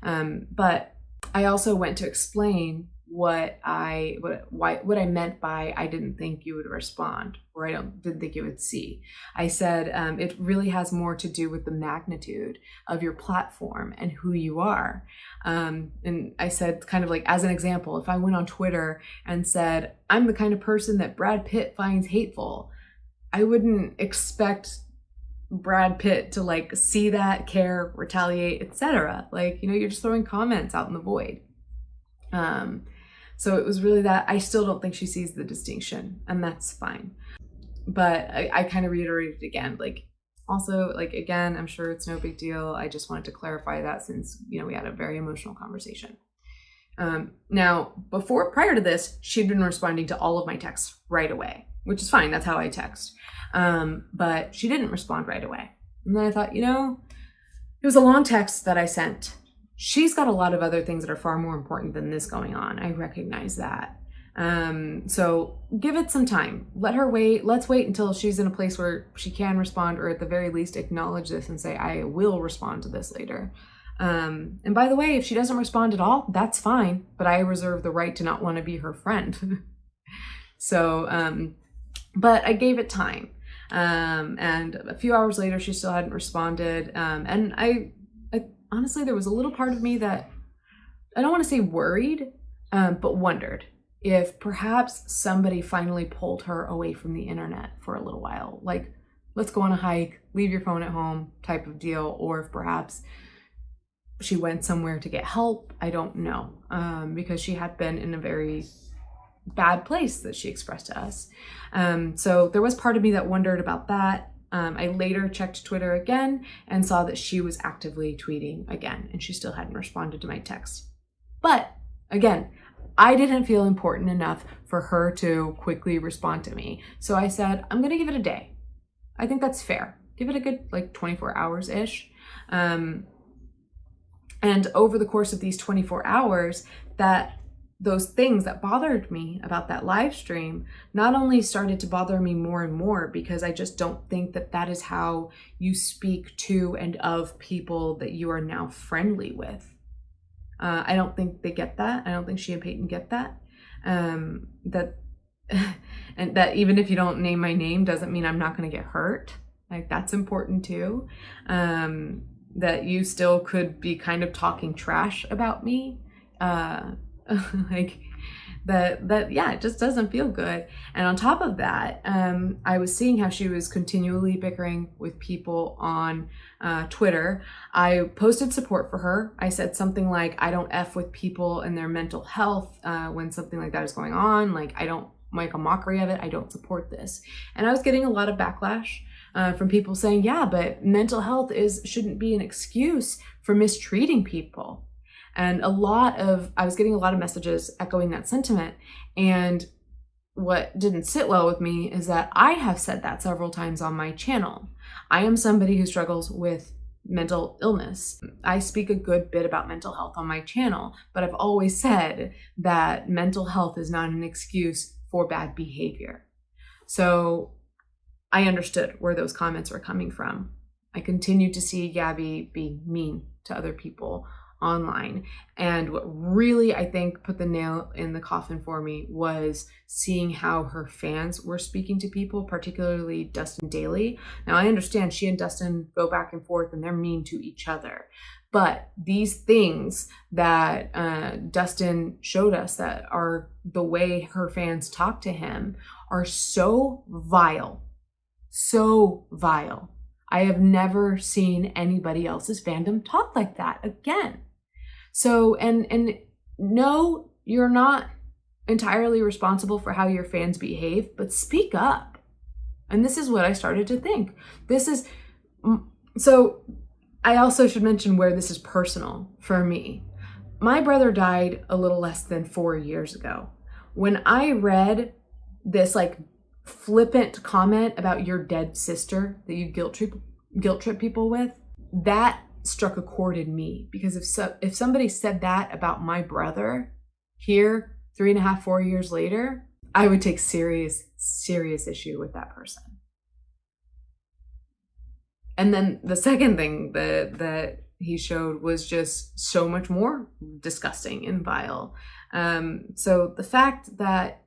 But I also went to explain what I meant by I didn't think you would respond, or I didn't think you would see. I said it really has more to do with the magnitude of your platform and who you are. And I said, kind of like, as an example, if I went on Twitter and said, I'm the kind of person that Brad Pitt finds hateful, I wouldn't expect Brad Pitt to like see that, care, retaliate, etc. Like, you're just throwing comments out in the void. So it was really that. I still don't think she sees the distinction, and that's fine. But I kind of reiterated again, like, also, like, again, I'm sure it's no big deal. I just wanted to clarify that since, we had a very emotional conversation. Now, prior to this, she'd been responding to all of my texts right away, which is fine. That's how I text. But she didn't respond right away. And then I thought, it was a long text that I sent. She's got a lot of other things that are far more important than this going on. I recognize that. So give it some time. Let her wait. Let's wait until she's in a place where she can respond, or at the very least acknowledge this and say, I will respond to this later. And by the way, if she doesn't respond at all, that's fine, but I reserve the right to not want to be her friend. So, but I gave it time. And a few hours later, she still hadn't responded. And I honestly, there was a little part of me that, I don't want to say worried, but wondered if perhaps somebody finally pulled her away from the internet for a little while. Like, let's go on a hike, leave your phone at home type of deal. Or if perhaps she went somewhere to get help. I don't know, because she had been in a very bad place that she expressed to us. So there was part of me that wondered about that. I later checked Twitter again and saw that she was actively tweeting again, and she still hadn't responded to my text. But again, I didn't feel important enough for her to quickly respond to me. So I said, I'm going to give it a day. I think that's fair. Give it a good 24 hours-ish. And over the course of these 24 hours, those things that bothered me about that live stream not only started to bother me more and more, because I just don't think that is how you speak to and of people that you are now friendly with. I don't think they get that. I don't think she and Peyton get that. And that even if you don't name my name doesn't mean I'm not going to get hurt. Like, that's important too. That you still could be kind of talking trash about me. Like that, yeah, it just doesn't feel good. And on top of that, I was seeing how she was continually bickering with people on Twitter. I posted support for her. I said something like, I don't F with people and their mental health when something like that is going on. Like, I don't make a mockery of it. I don't support this. And I was getting a lot of backlash from people saying, yeah, but mental health shouldn't be an excuse for mistreating people. And I was getting a lot of messages echoing that sentiment. And what didn't sit well with me is that I have said that several times on my channel. I am somebody who struggles with mental illness. I speak a good bit about mental health on my channel, but I've always said that mental health is not an excuse for bad behavior. So I understood where those comments were coming from. I continued to see Gabbie being mean to other people online. And what really, I think, put the nail in the coffin for me was seeing how her fans were speaking to people, particularly Dustin Daly. Now, I understand she and Dustin go back and forth and they're mean to each other. But these things that Dustin showed us that are the way her fans talk to him are so vile. So vile. I have never seen anybody else's fandom talk like that again. So, and no, you're not entirely responsible for how your fans behave, but speak up. And this is what I started to think. So I also should mention where this is personal for me. My brother died a little less than 4 years ago. When I read this like flippant comment about your dead sister that you guilt trip people with, that struck a chord in me, because if somebody said that about my brother here 3.5, 4 years later, I would take serious issue with that person. And then the second thing that he showed was just so much more disgusting and vile. So the fact that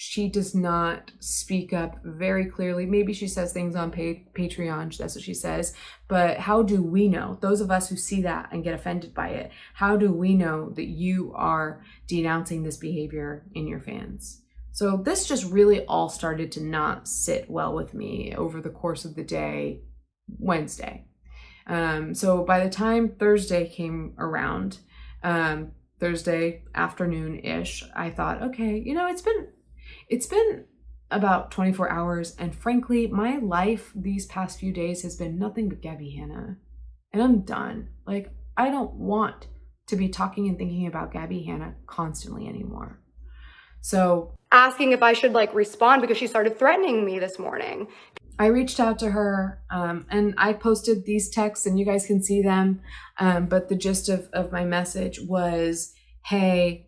she does not speak up very clearly, maybe she says things on Patreon, that's what she says, but how do we know, those of us who see that and get offended by it, how do we know that you are denouncing this behavior in your fans? So this just really all started to not sit well with me over the course of the day, Wednesday. So by the time Thursday came around, Thursday afternoon-ish, I thought, okay, it's been about 24 hours, and frankly, my life these past few days has been nothing but Gabbie Hanna, and I'm done. Like, I don't want to be talking and thinking about Gabbie Hanna constantly anymore. So asking if I should like respond because she started threatening me this morning. I reached out to her, and I posted these texts, and you guys can see them, but the gist of my message was, hey,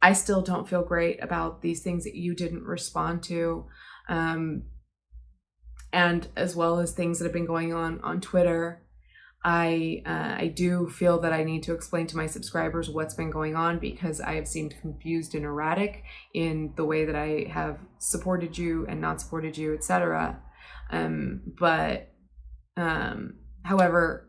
I still don't feel great about these things that you didn't respond to, and as well as things that have been going on Twitter. I do feel that I need to explain to my subscribers what's been going on, because I have seemed confused and erratic in the way that I have supported you and not supported you, etc. However,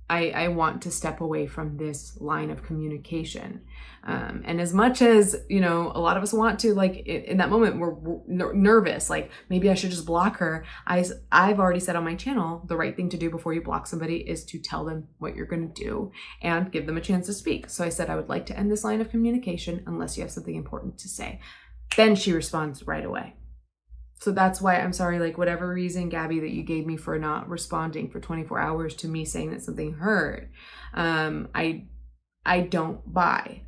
I want to step away from this line of communication. And as much as, a lot of us want to, like, in that moment, we're nervous, like, maybe I should just block her. I've already said on my channel, the right thing to do before you block somebody is to tell them what you're going to do and give them a chance to speak. So I said, I would like to end this line of communication unless you have something important to say. Then she responds right away. So that's why I'm sorry, like, whatever reason, Gabbie, that you gave me for not responding for 24 hours to me saying that something hurt, I don't buy,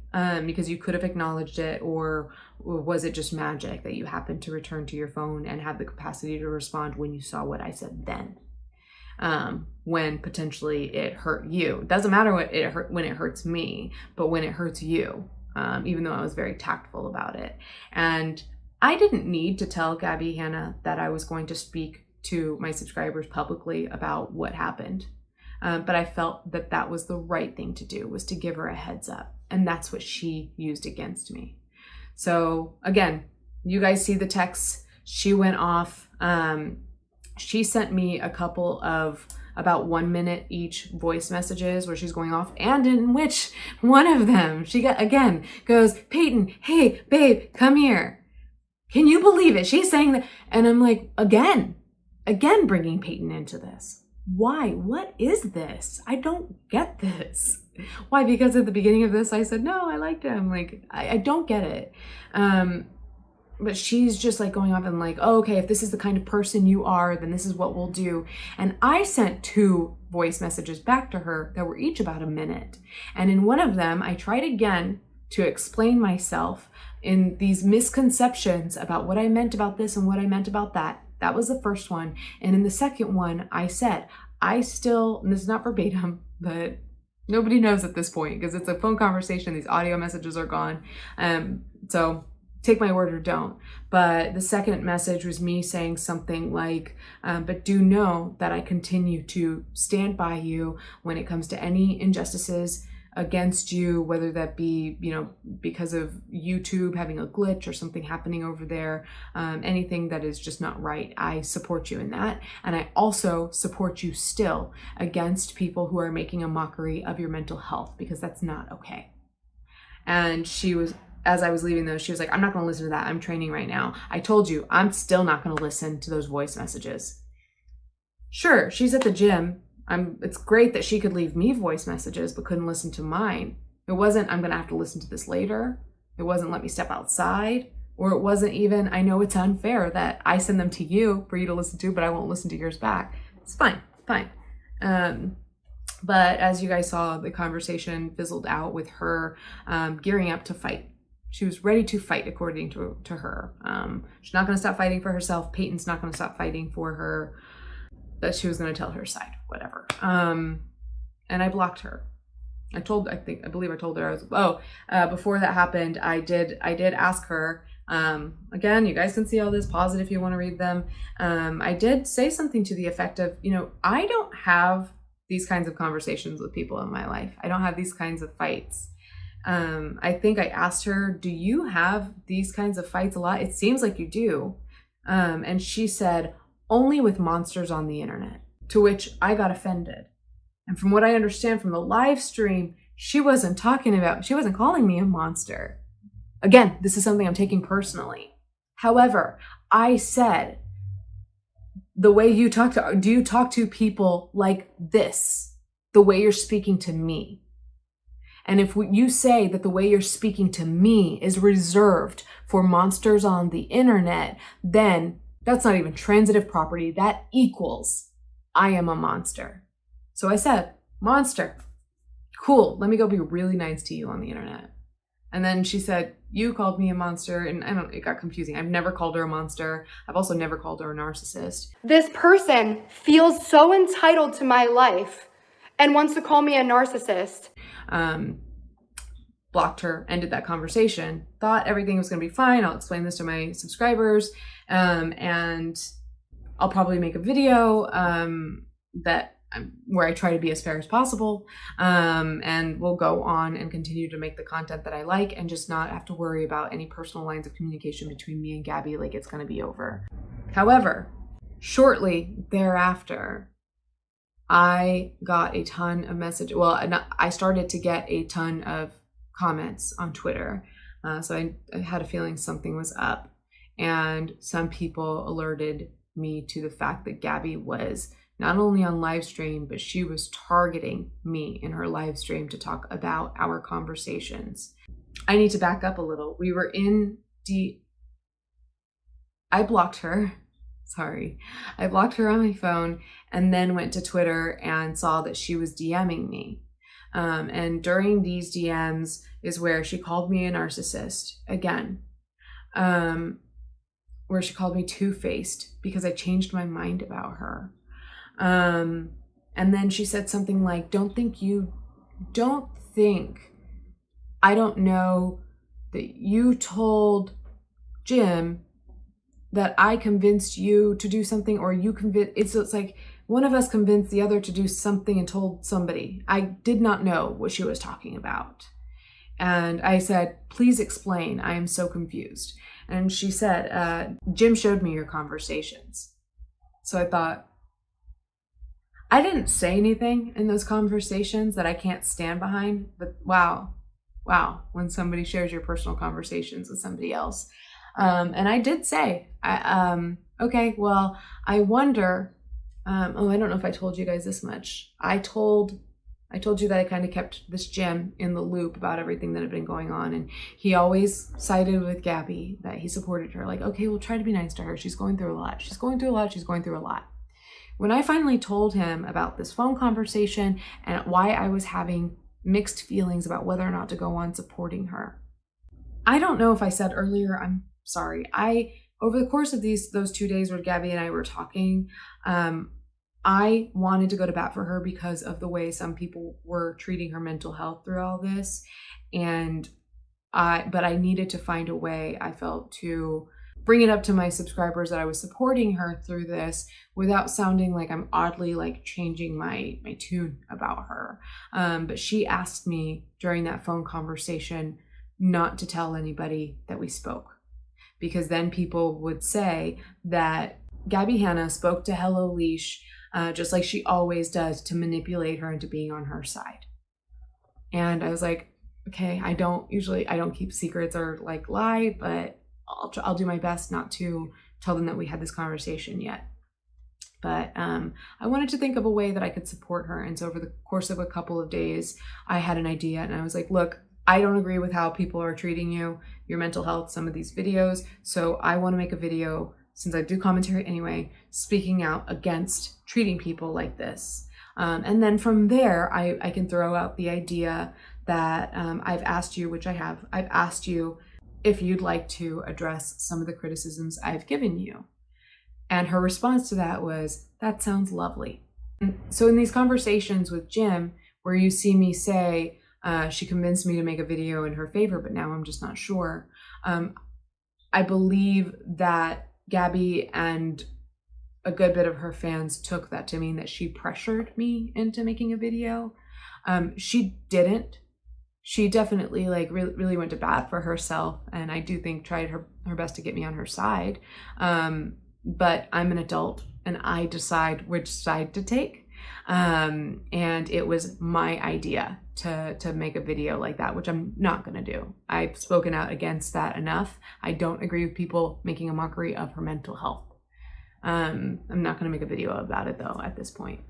because you could have acknowledged it, or was it just magic that you happened to return to your phone and have the capacity to respond when you saw what I said then, when potentially it hurt you. It doesn't matter when it hurts me, but when it hurts you, even though I was very tactful about it. And I didn't need to tell Gabbie Hanna that I was going to speak to my subscribers publicly about what happened. But I felt that that was the right thing to do, was to give her a heads up. And that's what she used against me. So again, you guys see the texts. She went off. She sent me a couple of about 1 minute each voice messages where she's going off, and in which one of them, she goes, Peyton, hey, babe, come here. Can you believe it? She's saying that. And I'm like, again bringing Peyton into this. Why? What is this? I don't get this. Why? Because at the beginning of this, I said, no, I liked him. Like, I don't get it. But she's just like going off and like, oh, okay, if this is the kind of person you are, then this is what we'll do. And I sent 2 voice messages back to her that were each about a minute. And in one of them, I tried again to explain myself in these misconceptions about what I meant about this and what I meant about that. That was the first one. And in the second one, I said, and this is not verbatim, but nobody knows at this point because it's a phone conversation. These audio messages are gone. So take my word or don't. But the second message was me saying something like, but do know that I continue to stand by you when it comes to any injustices against you, whether that be, because of YouTube having a glitch or something happening over there, anything that is just not right. I support you in that. And I also support you still against people who are making a mockery of your mental health, because that's not okay. And she was, as I was leaving those, she was like, I'm not going to listen to that. I'm training right now. I told you, I'm still not going to listen to those voice messages. Sure, she's at the gym. It's great that she could leave me voice messages but couldn't listen to mine. It wasn't, I'm going to have to listen to this later. It wasn't let me step outside, or it wasn't even, I know it's unfair that I send them to you for you to listen to, but I won't listen to yours back. It's fine. But as you guys saw, the conversation fizzled out with her gearing up to fight. She was ready to fight, according to her. She's not going to stop fighting for herself. Peyton's not going to stop fighting for her. That she was going to tell her side, whatever. And I blocked her. I believe I told her before that happened, I did ask her. Again, you guys can see all this, pause it if you want to read them. I did say something to the effect of, I don't have these kinds of conversations with people in my life. I don't have these kinds of fights. I think I asked her, do you have these kinds of fights a lot? It seems like you do. And she said, only with monsters on the internet, to which I got offended. And from what I understand from the live stream, she wasn't calling me a monster. Again, this is something I'm taking personally. However, I said, the way do you talk to people like this, the way you're speaking to me? And if you say that the way you're speaking to me is reserved for monsters on the internet, then that's not even transitive property. That equals I am a monster. So I said, monster. Cool. Let me go be really nice to you on the internet. And then she said, you called me a monster. And it got confusing. I've never called her a monster. I've also never called her a narcissist. This person feels so entitled to my life and wants to call me a narcissist. Blocked her, ended that conversation, thought everything was going to be fine. I'll explain this to my subscribers. And I'll probably make a video where I try to be as fair as possible. And we'll go on and continue to make the content that I like and just not have to worry about any personal lines of communication between me and Gabbie, like it's going to be over. However, shortly thereafter, I got a ton of messages. Well, I started to get a ton of comments on Twitter. So I had a feeling something was up. And some people alerted me to the fact that Gabbie was not only on live stream, but she was targeting me in her live stream to talk about our conversations. I need to back up a little. We were I blocked her. Sorry. I blocked her on my phone and then went to Twitter and saw that she was DMing me. And during these DMs is where she called me a narcissist again. Where she called me two-faced because I changed my mind about her. And then she said something like, don't think I don't know that you told Jim that I convinced you to do something, or you convinced, it's like one of us convinced the other to do something and told somebody. I did not know what she was talking about. And I said, please explain. I am so confused. And she said, Jim showed me your conversations. So I thought, I didn't say anything in those conversations that I can't stand behind, but wow, when somebody shares your personal conversations with somebody else. And I did say, okay, well, I wonder, I don't know if I told you guys this much. I told you that I kind of kept this Jim in the loop about everything that had been going on. And he always sided with Gabbie, that he supported her. Like, okay, we'll try to be nice to her. She's going through a lot. She's going through a lot. When I finally told him about this phone conversation and why I was having mixed feelings about whether or not to go on supporting her, I don't know if I said earlier, I'm sorry. Over the course of those 2 days where Gabbie and I were talking, I wanted to go to bat for her because of the way some people were treating her mental health through all this. But I needed to find a way, I felt, to bring it up to my subscribers that I was supporting her through this without sounding like I'm oddly like changing my tune about her. But she asked me during that phone conversation not to tell anybody that we spoke, because then people would say that Gabbie Hanna spoke to helloleesh just like she always does to manipulate her into being on her side. And I was like, okay, I don't keep secrets or like lie, but I'll do my best not to tell them that we had this conversation yet. But I wanted to think of a way that I could support her. And so over the course of a couple of days, I had an idea and I was like, look, I don't agree with how people are treating you, your mental health, some of these videos. So I want to make a video, since I do commentary anyway, speaking out against treating people like this. And then from there, I can throw out the idea that I've asked you, which I have, I've asked you if you'd like to address some of the criticisms I've given you. And her response to that was, that sounds lovely. And so in these conversations with Jim, where you see me say, she convinced me to make a video in her favor, but now I'm just not sure. I believe that Gabbie and a good bit of her fans took that to mean that she pressured me into making a video. She didn't. She definitely like really went to bat for herself, and I do think tried her best to get me on her side. But I'm an adult and I decide which side to take. And it was my idea to make a video like that, which I'm not gonna do. I've spoken out against that enough. I don't agree with people making a mockery of her mental health. I'm not gonna make a video about it though at this point.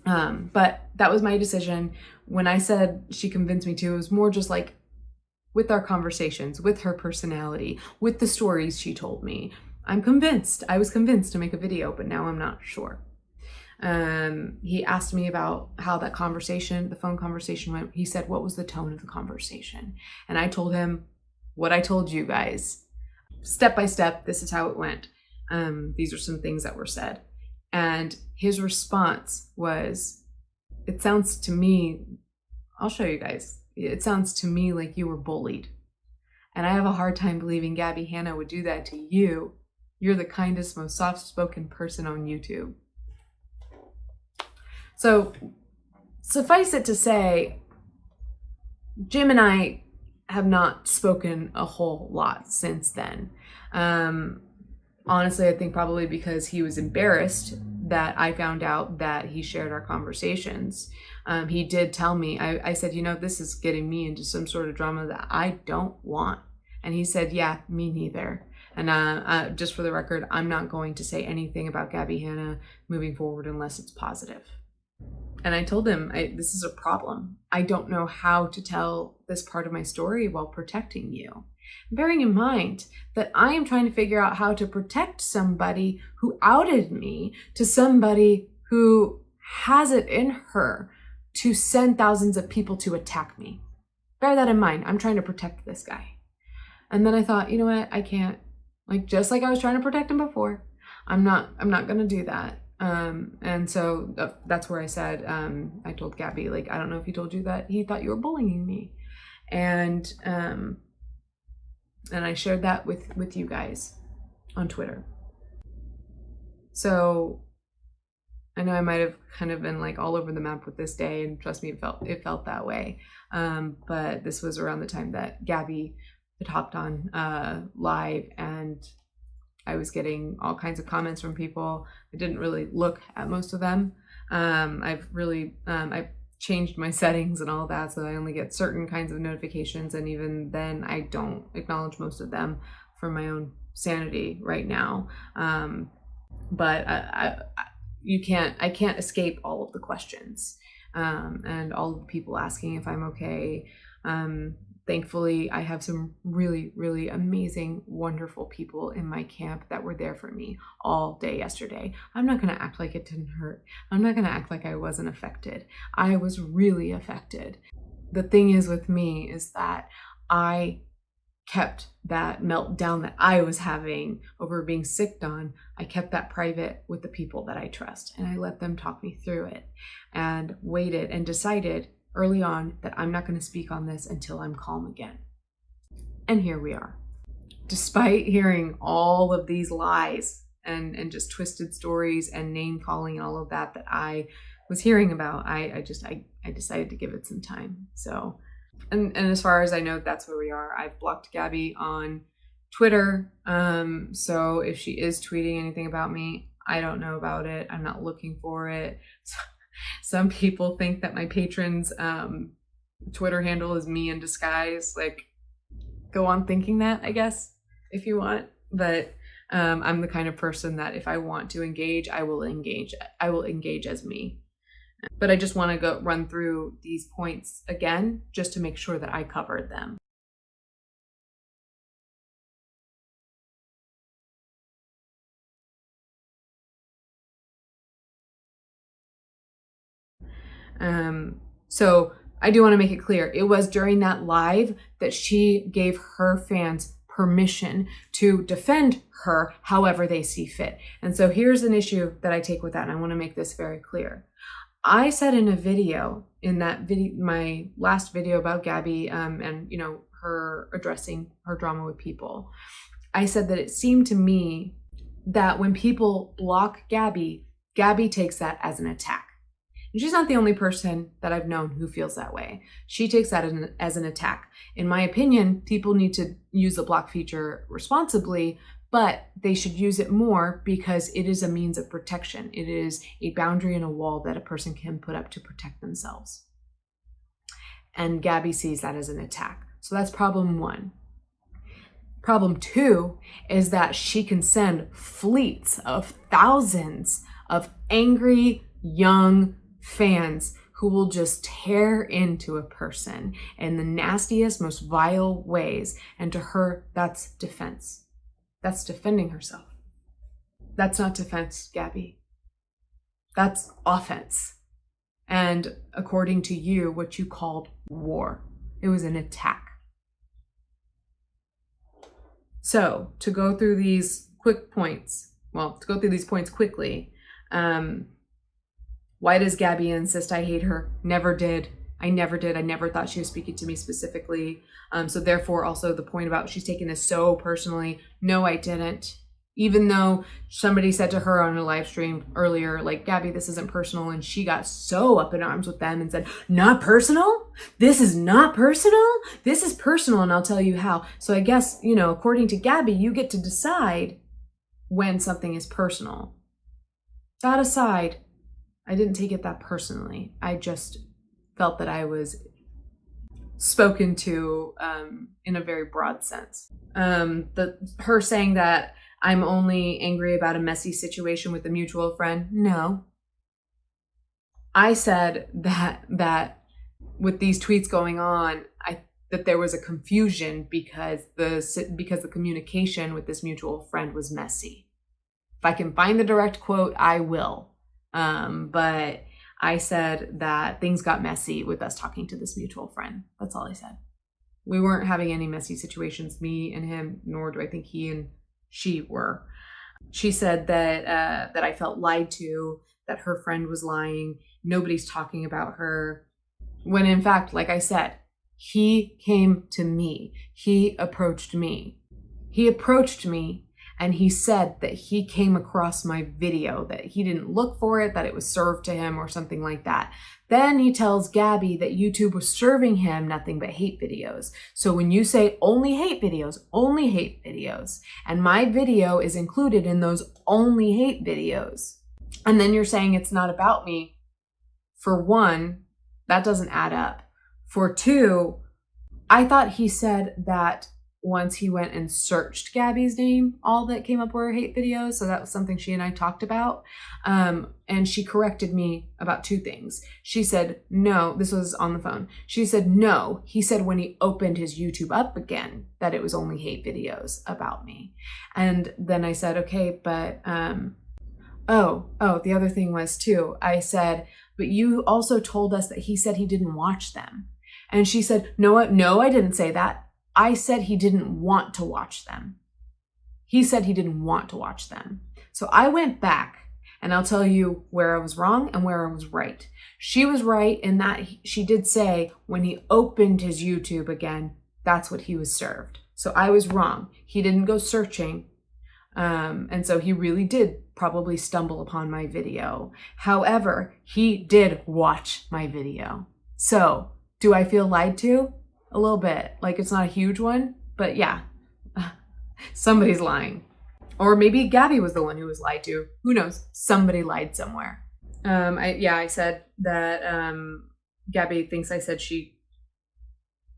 But that was my decision. When I said she convinced me to, it was more just like with our conversations, with her personality, with the stories she told me. I was convinced to make a video, but now I'm not sure. He asked me about how that conversation, the phone conversation went. He said, what was the tone of the conversation? And I told him what I told you guys. Step by step, this is how it went. These are some things that were said. And his response was, it sounds to me, I'll show you guys. It sounds to me like you were bullied. And I have a hard time believing Gabbie Hanna would do that to you. You're the kindest, most soft-spoken person on YouTube. So suffice it to say, Jim and I have not spoken a whole lot since then. Honestly, I think probably because he was embarrassed that I found out that he shared our conversations. He did tell me, I said, this is getting me into some sort of drama that I don't want. And he said, yeah, me neither. And just for the record, I'm not going to say anything about Gabbie Hanna moving forward unless it's positive. And I told him, this is a problem. I don't know how to tell this part of my story while protecting you. Bearing in mind that I am trying to figure out how to protect somebody who outed me to somebody who has it in her to send thousands of people to attack me. Bear that in mind. I'm trying to protect this guy. And then I thought, you know what? I can't. Just like I was trying to protect him before, I'm not going to do that. And so that's where I said, I told Gabbie, I don't know if he told you that he thought you were bullying me. And I shared that with you guys on Twitter. So I know I might have kind of been all over the map with this day, and trust me, it felt that way. But this was around the time that Gabbie had hopped on live, and I was getting all kinds of comments from people. I didn't really look at most of them. I've changed my settings and all that, so I only get certain kinds of notifications, and even then I don't acknowledge most of them for my own sanity right now. But I can't escape all of the questions and all of the people asking if I'm okay. Thankfully, I have some really, really amazing, wonderful people in my camp that were there for me all day yesterday. I'm not going to act like it didn't hurt. I'm not going to act like I wasn't affected. I was really affected. The thing is with me is that I kept that meltdown that I was having over being sicked on. I kept that private with the people that I trust, and I let them talk me through it and waited and decided early on that I'm not going to speak on this until I'm calm again. And here we are. Despite hearing all of these lies and just twisted stories and name calling and all of that I was hearing about, I decided to give it some time. So, and as far as I know, that's where we are. I've blocked Gabbie on Twitter. So if she is tweeting anything about me, I don't know about it. I'm not looking for it. So, some people think that my patron's Twitter handle is me in disguise. Go on thinking that, I guess, if you want. But I'm the kind of person that if I want to engage, I will engage. I will engage as me. But I just want to go run through these points again, just to make sure that I covered them. So I do want to make it clear, it was during that live that she gave her fans permission to defend her however they see fit. And so here's an issue that I take with that, and I want to make this very clear. I said in a video, in that video, my last video about Gabbie, and you know, her addressing her drama with people, I said that it seemed to me that when people block Gabbie, Gabbie takes that as an attack. And she's not the only person that I've known who feels that way. She takes that as an attack. In my opinion, people need to use the block feature responsibly, but they should use it more because it is a means of protection. It is a boundary and a wall that a person can put up to protect themselves. And Gabbie sees that as an attack. So that's problem one. Problem two is that she can send fleets of thousands of angry, young fans who will just tear into a person in the nastiest, most vile ways. And to her, that's defense. That's defending herself. That's not defense, Gabbie. That's offense. And according to you, what you called war. It was an attack. So to go through these points quickly, why does Gabbie insist I hate her? Never did. I never did. I never thought she was speaking to me specifically. So therefore, also the point about she's taking this so personally. No, I didn't. Even though somebody said to her on a live stream earlier, like, Gabbie, this isn't personal. And she got so up in arms with them and said, not personal? This is not personal? This is personal. And I'll tell you how. So I guess, you know, according to Gabbie, you get to decide when something is personal. That aside, I didn't take it that personally. I just felt that I was spoken to in a very broad sense. Her saying that I'm only angry about a messy situation with a mutual friend. No. I said that with these tweets going on, that there was a confusion because the communication with this mutual friend was messy. If I can find the direct quote, I will. But I said that things got messy with us talking to this mutual friend. That's all I said. We weren't having any messy situations, me and him, nor do I think he and she were. She said that I felt lied to, that her friend was lying. Nobody's talking about her. When in fact, like I said, he came to me. He approached me. And he said that he came across my video, that he didn't look for it, that it was served to him or something like that. Then he tells Gabbie that YouTube was serving him nothing but hate videos. So when you say only hate videos, and my video is included in those only hate videos, and then you're saying it's not about me, for one, that doesn't add up. For two, I thought he said that once he went and searched Gabbie's name, all that came up were hate videos. So that was something she and I talked about. And she corrected me about two things. She said, no, this was on the phone. She said, no, he said when he opened his YouTube up again, that it was only hate videos about me. And then I said, okay, but, the other thing was too, I said, but you also told us that he said he didn't watch them. And she said, no, I didn't say that. I said he didn't want to watch them. He said he didn't want to watch them. So I went back, and I'll tell you where I was wrong and where I was right. She was right in that she did say when he opened his YouTube again, that's what he was served. So I was wrong. He didn't go searching. And so he really did probably stumble upon my video. However, he did watch my video. So do I feel lied to? A little bit. Like, it's not a huge one, but yeah, somebody's lying. Or maybe Gabbie was the one who was lied to. Who knows? Somebody lied somewhere. I said that Gabbie thinks I said she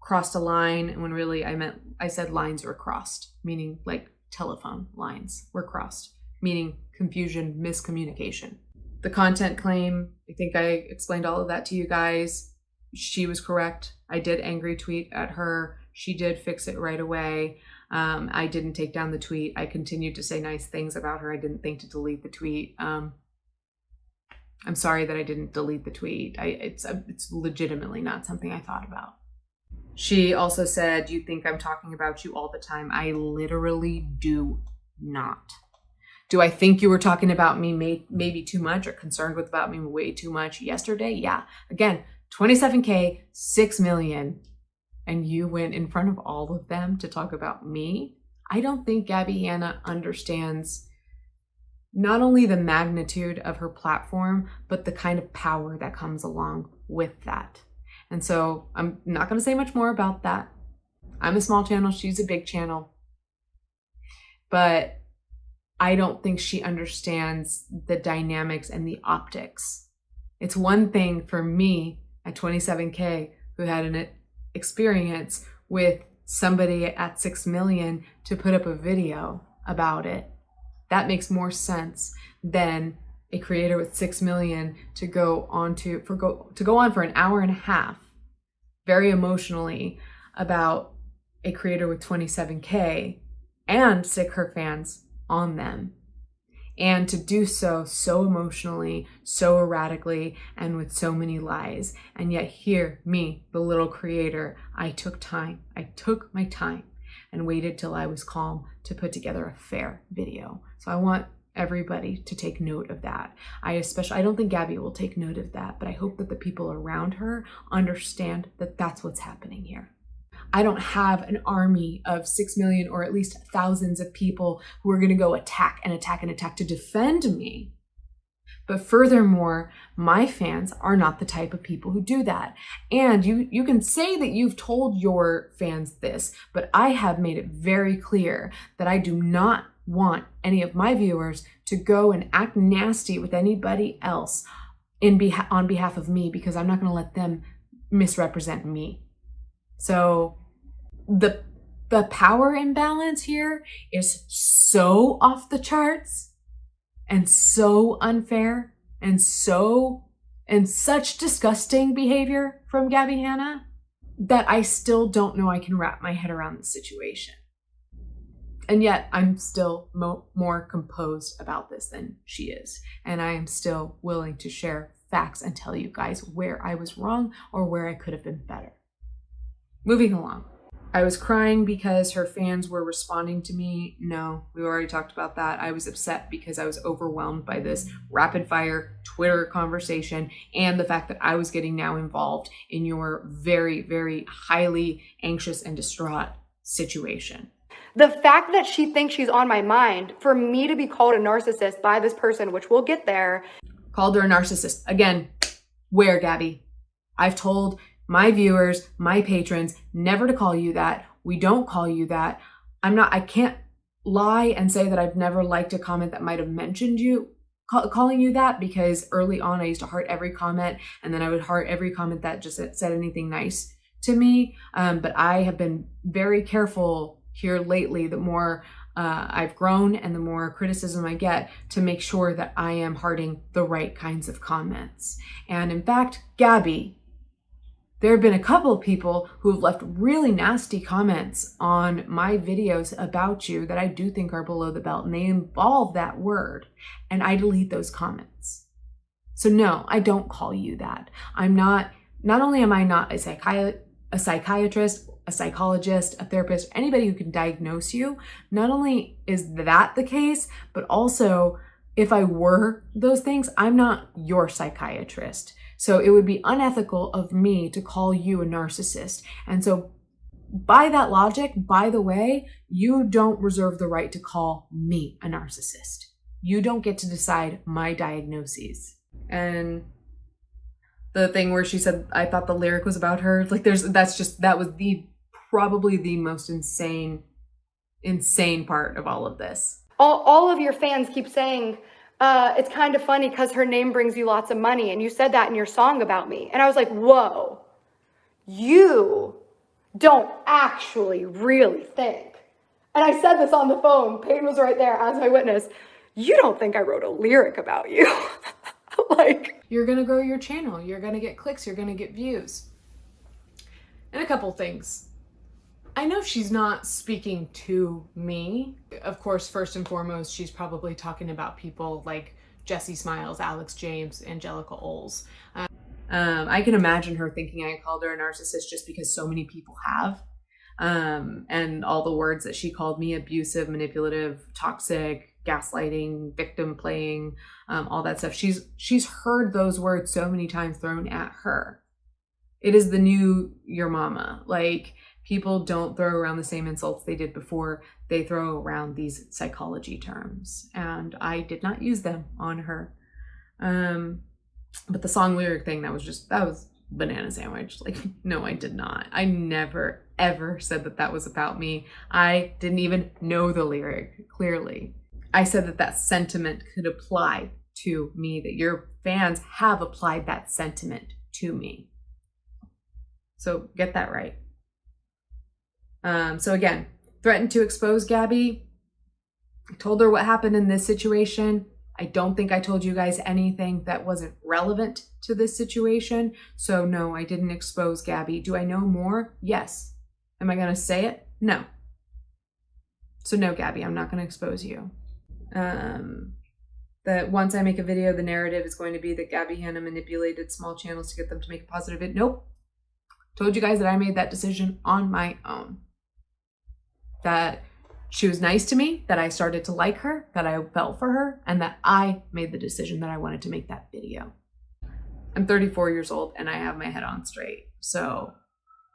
crossed a line, when really I said lines were crossed, meaning like telephone lines were crossed, meaning confusion, miscommunication. The content claim, I think I explained all of that to you guys. She was correct. I did angry tweet at her. She did fix it right away. I didn't take down the tweet. I continued to say nice things about her. I didn't think to delete the tweet. I'm sorry that I didn't delete the tweet. It's legitimately not something I thought about. She also said, "You think I'm talking about you all the time." I literally do not. Do I think you were talking about me maybe too much or concerned about me way too much yesterday? Yeah. Again, 27K, 6 million. And you went in front of all of them to talk about me? I don't think Gabbie Hanna understands not only the magnitude of her platform, but the kind of power that comes along with that. And so I'm not going to say much more about that. I'm a small channel. She's a big channel. But I don't think she understands the dynamics and the optics. It's one thing for me at 27K who had an experience with somebody at 6 million to put up a video about it. That makes more sense than a creator with 6 million to go on for an hour and a half very emotionally about a creator with 27K and sick her fans on them, and to do so emotionally, so erratically, and with so many lies. And yet here, me, the little creator, I took my time and waited till I was calm to put together a fair video. So I want everybody to take note of that. I don't think Gabbie will take note of that, but I hope that the people around her understand that that's what's happening here. I don't have an army of 6 million or at least thousands of people who are going to go attack to defend me. But furthermore, my fans are not the type of people who do that. And you can say that you've told your fans this, but I have made it very clear that I do not want any of my viewers to go and act nasty with anybody else on behalf of me, because I'm not going to let them misrepresent me. So the power imbalance here is so off the charts and so unfair and such disgusting behavior from Gabbie Hanna that I still don't know I can wrap my head around the situation. And yet I'm still more composed about this than she is. And I am still willing to share facts and tell you guys where I was wrong or where I could have been better. Moving along. I was crying because her fans were responding to me. No, we already talked about that. I was upset because I was overwhelmed by this rapid fire Twitter conversation and the fact that I was getting now involved in your very, very highly anxious and distraught situation. The fact that she thinks she's on my mind, for me to be called a narcissist by this person, which we'll get there. Called her a narcissist. Again, where, Gabbie? I've told my viewers, my patrons, never to call you that. We don't call you that. I can't lie and say that I've never liked a comment that might have mentioned you, calling you that, because early on I used to heart every comment, and then I would heart every comment that just said anything nice to me. But I have been very careful here lately, the more I've grown and the more criticism I get, to make sure that I am hearting the right kinds of comments. And in fact, Gabbie, there have been a couple of people who have left really nasty comments on my videos about you that I do think are below the belt, and they involve that word, and I delete those comments. So no, I don't call you that. Not only am I not a psychiatrist, a psychologist, a therapist, anybody who can diagnose you, not only is that the case, but also if I were those things, I'm not your psychiatrist. So it would be unethical of me to call you a narcissist. And so by that logic, by the way, you don't reserve the right to call me a narcissist. You don't get to decide my diagnoses. And the thing where she said, I thought the lyric was about her, like that was probably the most insane part of all of this. All of your fans keep saying, it's kind of funny because her name brings you lots of money, and you said that in your song about me. And I was like, whoa, you don't actually really think. And I said this on the phone, Peyton was right there as my witness, you don't think I wrote a lyric about you. Like, you're going to grow your channel. You're going to get clicks. You're going to get views. And a couple things. I know she's not speaking to me. Of course, first and foremost, she's probably talking about people like Jessie Smiles, Alex James, Angelica Oles. I can imagine her thinking I called her a narcissist just because so many people have. And all the words that she called me: abusive, manipulative, toxic, gaslighting, victim playing, all that stuff. She's heard those words so many times thrown at her. It is the new your mama. Like, people don't throw around the same insults they did before. They throw around these psychology terms, and I did not use them on her. But the song lyric thing, that was banana sandwich. Like, no, I did not. I never, ever said that was about me. I didn't even know the lyric clearly. I said that sentiment could apply to me, that your fans have applied that sentiment to me. So get that right. So again, threatened to expose Gabbie. I told her what happened in this situation. I don't think I told you guys anything that wasn't relevant to this situation. So no, I didn't expose Gabbie. Do I know more? Yes. Am I going to say it? No. So no, Gabbie, I'm not going to expose you. That once I make a video, the narrative is going to be that Gabbie Hanna manipulated small channels to get them to make a positive hit. Nope. Told you guys that I made that decision on my own. That she was nice to me, that I started to like her, that I felt for her, and that I made the decision that I wanted to make that video. I'm 34 years old and I have my head on straight. So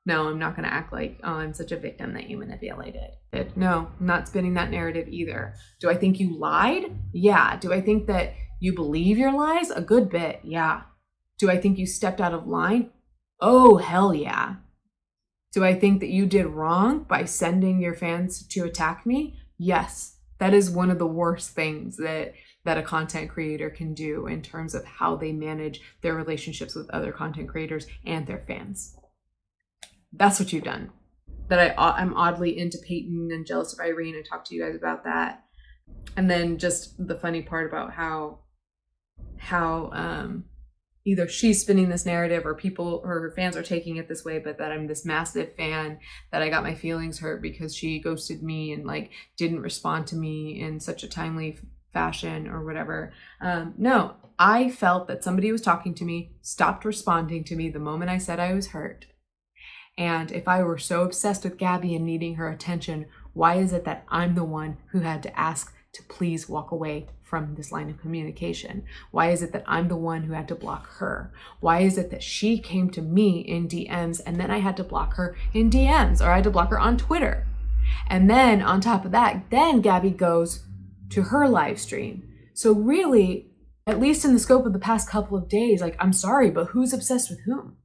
no, I'm not going to act like, oh, I'm such a victim that you manipulated it. No, I'm not spinning that narrative either. Do I think you lied? Yeah. Do I think that you believe your lies? A good bit. Yeah. Do I think you stepped out of line? Oh, hell yeah. Do I think that you did wrong by sending your fans to attack me? Yes. That is one of the worst things that a content creator can do in terms of how they manage their relationships with other content creators and their fans. That's what you've done. That I'm oddly into Peyton and jealous of Irene. I talked to you guys about that. And then just the funny part about how either she's spinning this narrative or people or her fans are taking it this way, but that I'm this massive fan, that I got my feelings hurt because she ghosted me and like didn't respond to me in such a timely fashion or whatever. No, I felt that somebody was talking to me, stopped responding to me the moment I said I was hurt. And if I were so obsessed with Gabbie and needing her attention, why is it that I'm the one who had to ask to please walk away from this line of communication? Why is it that I'm the one who had to block her? Why is it that she came to me in DMs and then I had to block her in DMs, or I had to block her on Twitter? And then on top of that, then Gabbie goes to her live stream. So really, at least in the scope of the past couple of days, like, I'm sorry, but who's obsessed with whom?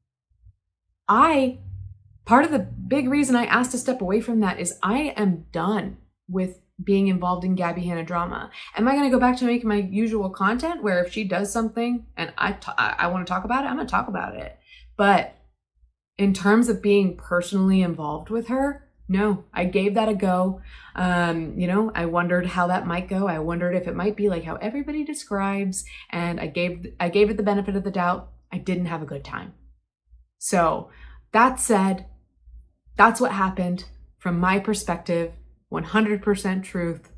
Part of the big reason I asked to step away from that is I am done with being involved in Gabbie Hanna drama. Am I going to go back to making my usual content where if she does something and I want to talk about it, I'm going to talk about it. But in terms of being personally involved with her, no, I gave that a go. I wondered how that might go. I wondered if it might be like how everybody describes, and I gave it the benefit of the doubt. I didn't have a good time. So that said, that's what happened from my perspective. 100% truth.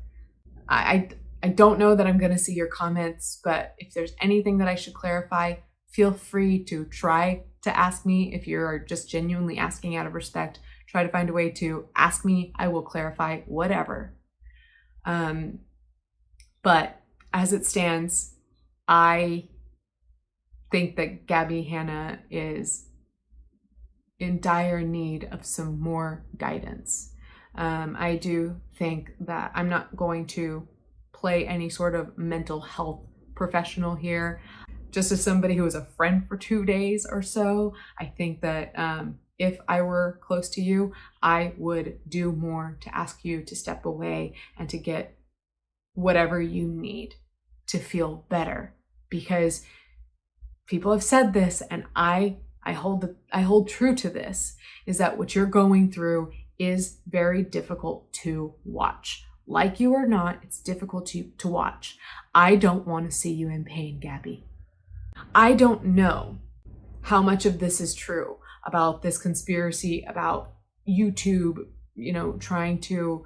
I don't know that I'm going to see your comments, but if there's anything that I should clarify, feel free to try to ask me. If you're just genuinely asking out of respect, try to find a way to ask me. I will clarify whatever. But as it stands, I think that Gabbie Hanna is in dire need of some more guidance. I do think that I'm not going to play any sort of mental health professional here. Just as somebody who was a friend for 2 days or so, I think that if I were close to you, I would do more to ask you to step away and to get whatever you need to feel better. Because people have said this, and I hold true to this, is that what you're going through is very difficult to watch. Like you or not, it's difficult to watch. I don't want to see you in pain, Gabbie. I don't know how much of this is true about this conspiracy about YouTube, trying to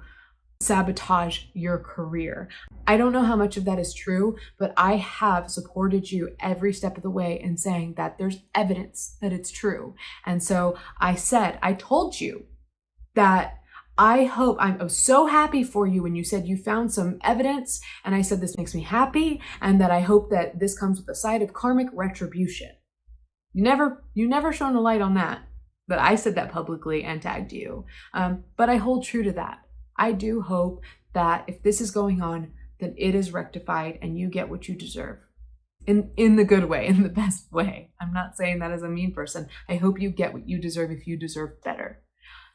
sabotage your career. I don't know how much of that is true, but I have supported you every step of the way in saying that there's evidence that it's true. And so I told you that I was so happy for you when you said you found some evidence, and I said this makes me happy, and that I hope that this comes with a side of karmic retribution. You never shone a light on that, but I said that publicly and tagged you. But I hold true to that. I do hope that if this is going on, then it is rectified and you get what you deserve. In the good way, in the best way. I'm not saying that as a mean person. I hope you get what you deserve if you deserve better.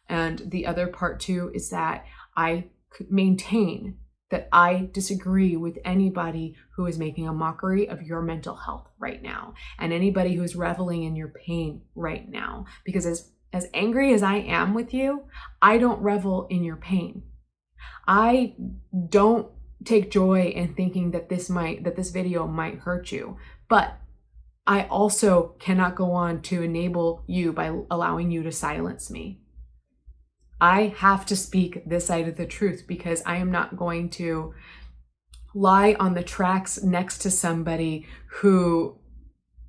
And the other part too is that I maintain that I disagree with anybody who is making a mockery of your mental health right now, and anybody who is reveling in your pain right now. Because as angry as I am with you, I don't revel in your pain. I don't take joy in thinking that this video might hurt you, but I also cannot go on to enable you by allowing you to silence me. I have to speak this side of the truth, because I am not going to lie on the tracks next to somebody who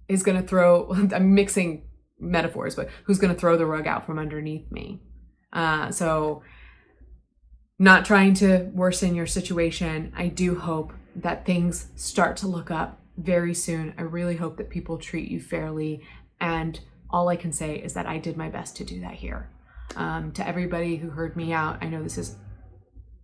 is going to I'm mixing metaphors, but who's going to throw the rug out from underneath me. So not trying to worsen your situation. I do hope that things start to look up very soon. I really hope that people treat you fairly. And all I can say is that I did my best to do that here. To everybody who heard me out, I know this is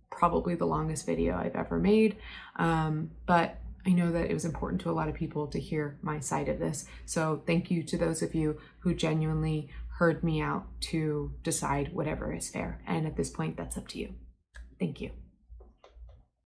probably the longest video I've ever made, but I know that it was important to a lot of people to hear my side of this. So thank you to those of you who genuinely heard me out to decide whatever is fair. And at this point, that's up to you. Thank you.